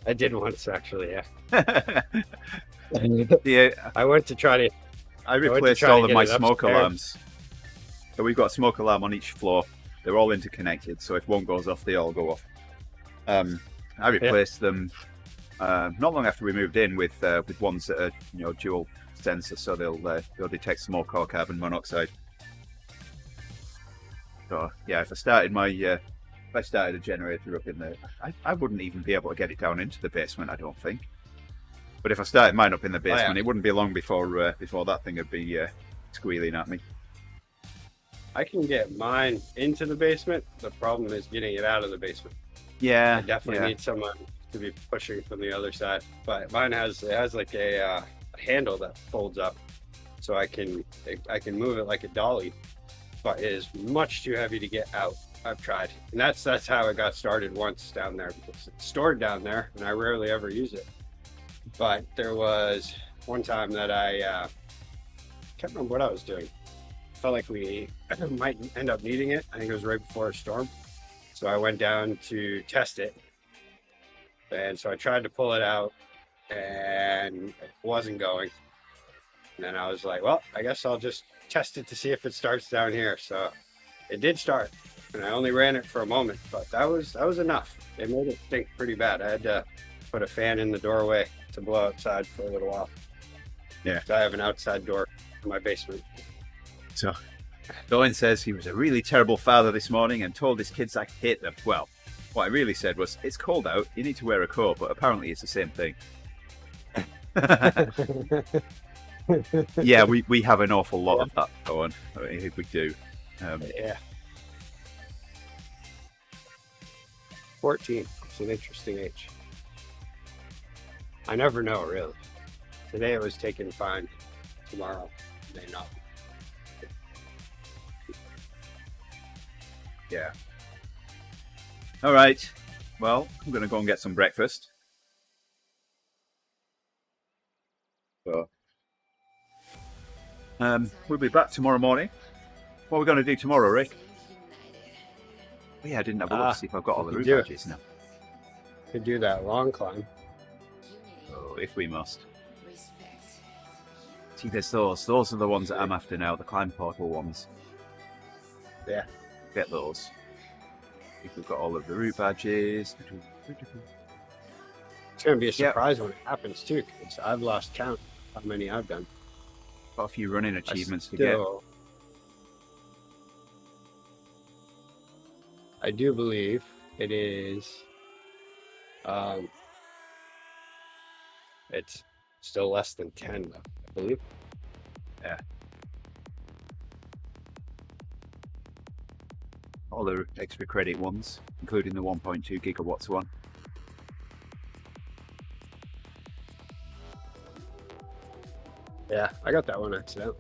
I did once, actually, yeah. Yeah. I went to try to... I replaced all of my smoke alarms. So we've got a smoke alarm on each floor. They're all interconnected, so if one goes off, they all go off. I replaced them not long after we moved in with ones that are dual sensor, so they'll detect smoke or carbon monoxide. So yeah, if I started a generator up in there, I wouldn't even be able to get it down into the basement, I don't think. But if I started mine up in the basement, it wouldn't be long before that thing would be squealing at me. I can get mine into the basement. The problem is getting it out of the basement. Yeah, I definitely need someone to be pushing from the other side. But mine has like a handle that folds up, so I can move it like a dolly. But it is much too heavy to get out. I've tried, and that's how it got started once down there, because it's stored down there, and I rarely ever use it. But there was one time that I can't remember what I was doing. Felt like we might end up needing it. I think it was right before a storm. So I went down to test it. And so I tried to pull it out and it wasn't going. And then I was like, well, I guess I'll just test it to see if it starts down here. So it did start, and I only ran it for a moment, but that was enough. It made it stink pretty bad. I had to put a fan in the doorway to blow outside for a little while. Yeah. So I have an outside door in my basement. So, Owen says he was a really terrible father this morning and told his kids I hate them. Well, what I really said was, it's cold out, you need to wear a coat, but apparently it's the same thing. Yeah, we have an awful lot of that, Owen. I mean, we do. Yeah. 14. It's an interesting age. I never know, really. Today it was taken fine. Tomorrow, may not. Yeah. All right. Well, I'm going to go and get some breakfast. So, we'll be back tomorrow morning. What are we going to do tomorrow, Rick? Oh, yeah, I didn't have a look to see if I've got all the route badges now. Could do that long climb. Oh, if we must. See, there's those. Those are the ones that I'm after now, the climb portal ones. Yeah. Get those. If we've got all of the route badges. It's going to be a surprise when it happens too, because I've lost count how many I've done. Got a few running I achievements to get. still- I do believe it is. It's still less than 10, though, I believe. All the extra credit ones, including the 1.2 gigawatts one. Yeah, I got that one accidentally.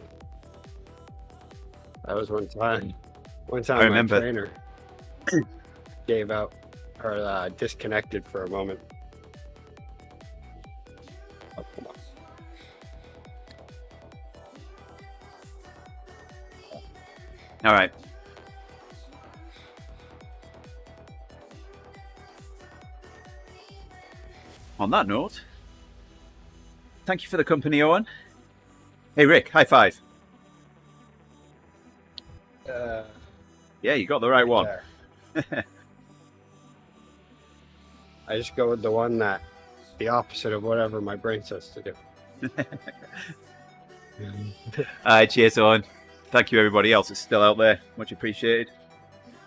That was one time. One time, I remember. my trainer gave out or disconnected for a moment. Oh, come on. All right. On that note, thank you for the company, Owen. Hey, Rick, high five. Yeah, you got the right one. There. I just go with the one that the opposite of whatever my brain says to do. All right, cheers, Owen. Thank you, everybody else that's still out there. Much appreciated.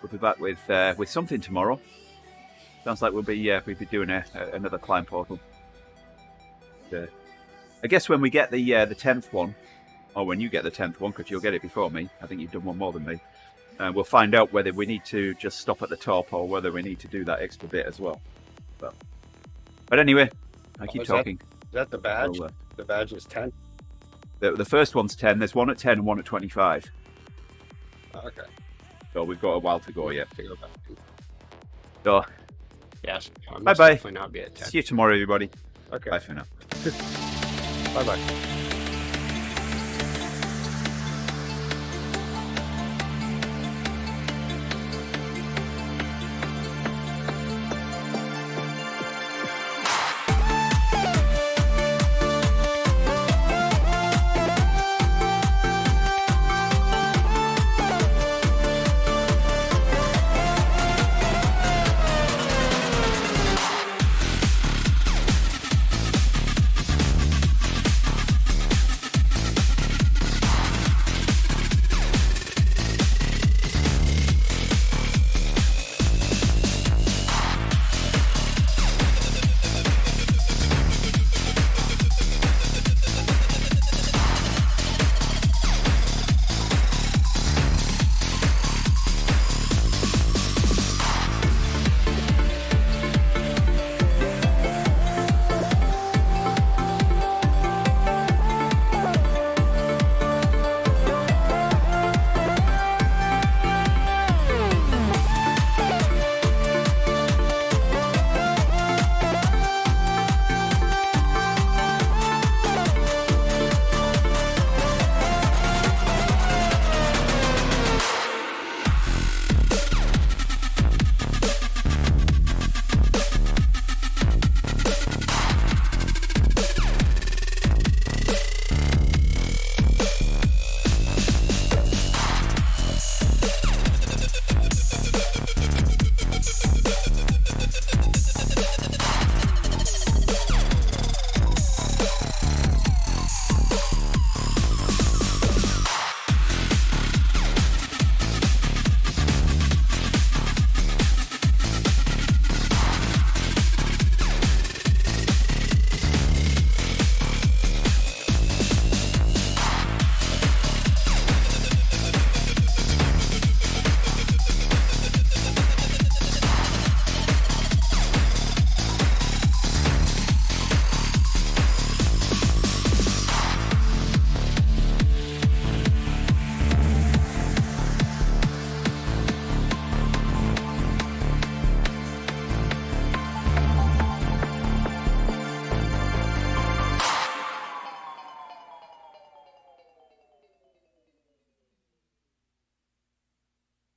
We'll be back with something tomorrow. Sounds like we'll be doing another climb portal. I guess when we get the 10th one, or when you get the 10th one, because you'll get it before me. I think you've done one more than me. We'll find out whether we need to just stop at the top or whether we need to do that extra bit as well. But anyway, I keep talking. Is that the badge? Well, The badge is 10? the first one's 10. There's one at 10 and one at 25. Okay. So we've got a while to go yet. To go back. So Yes. I must Bye-bye. definitely not be at 10. see you tomorrow, everybody. Okay. Bye for now. Bye-bye.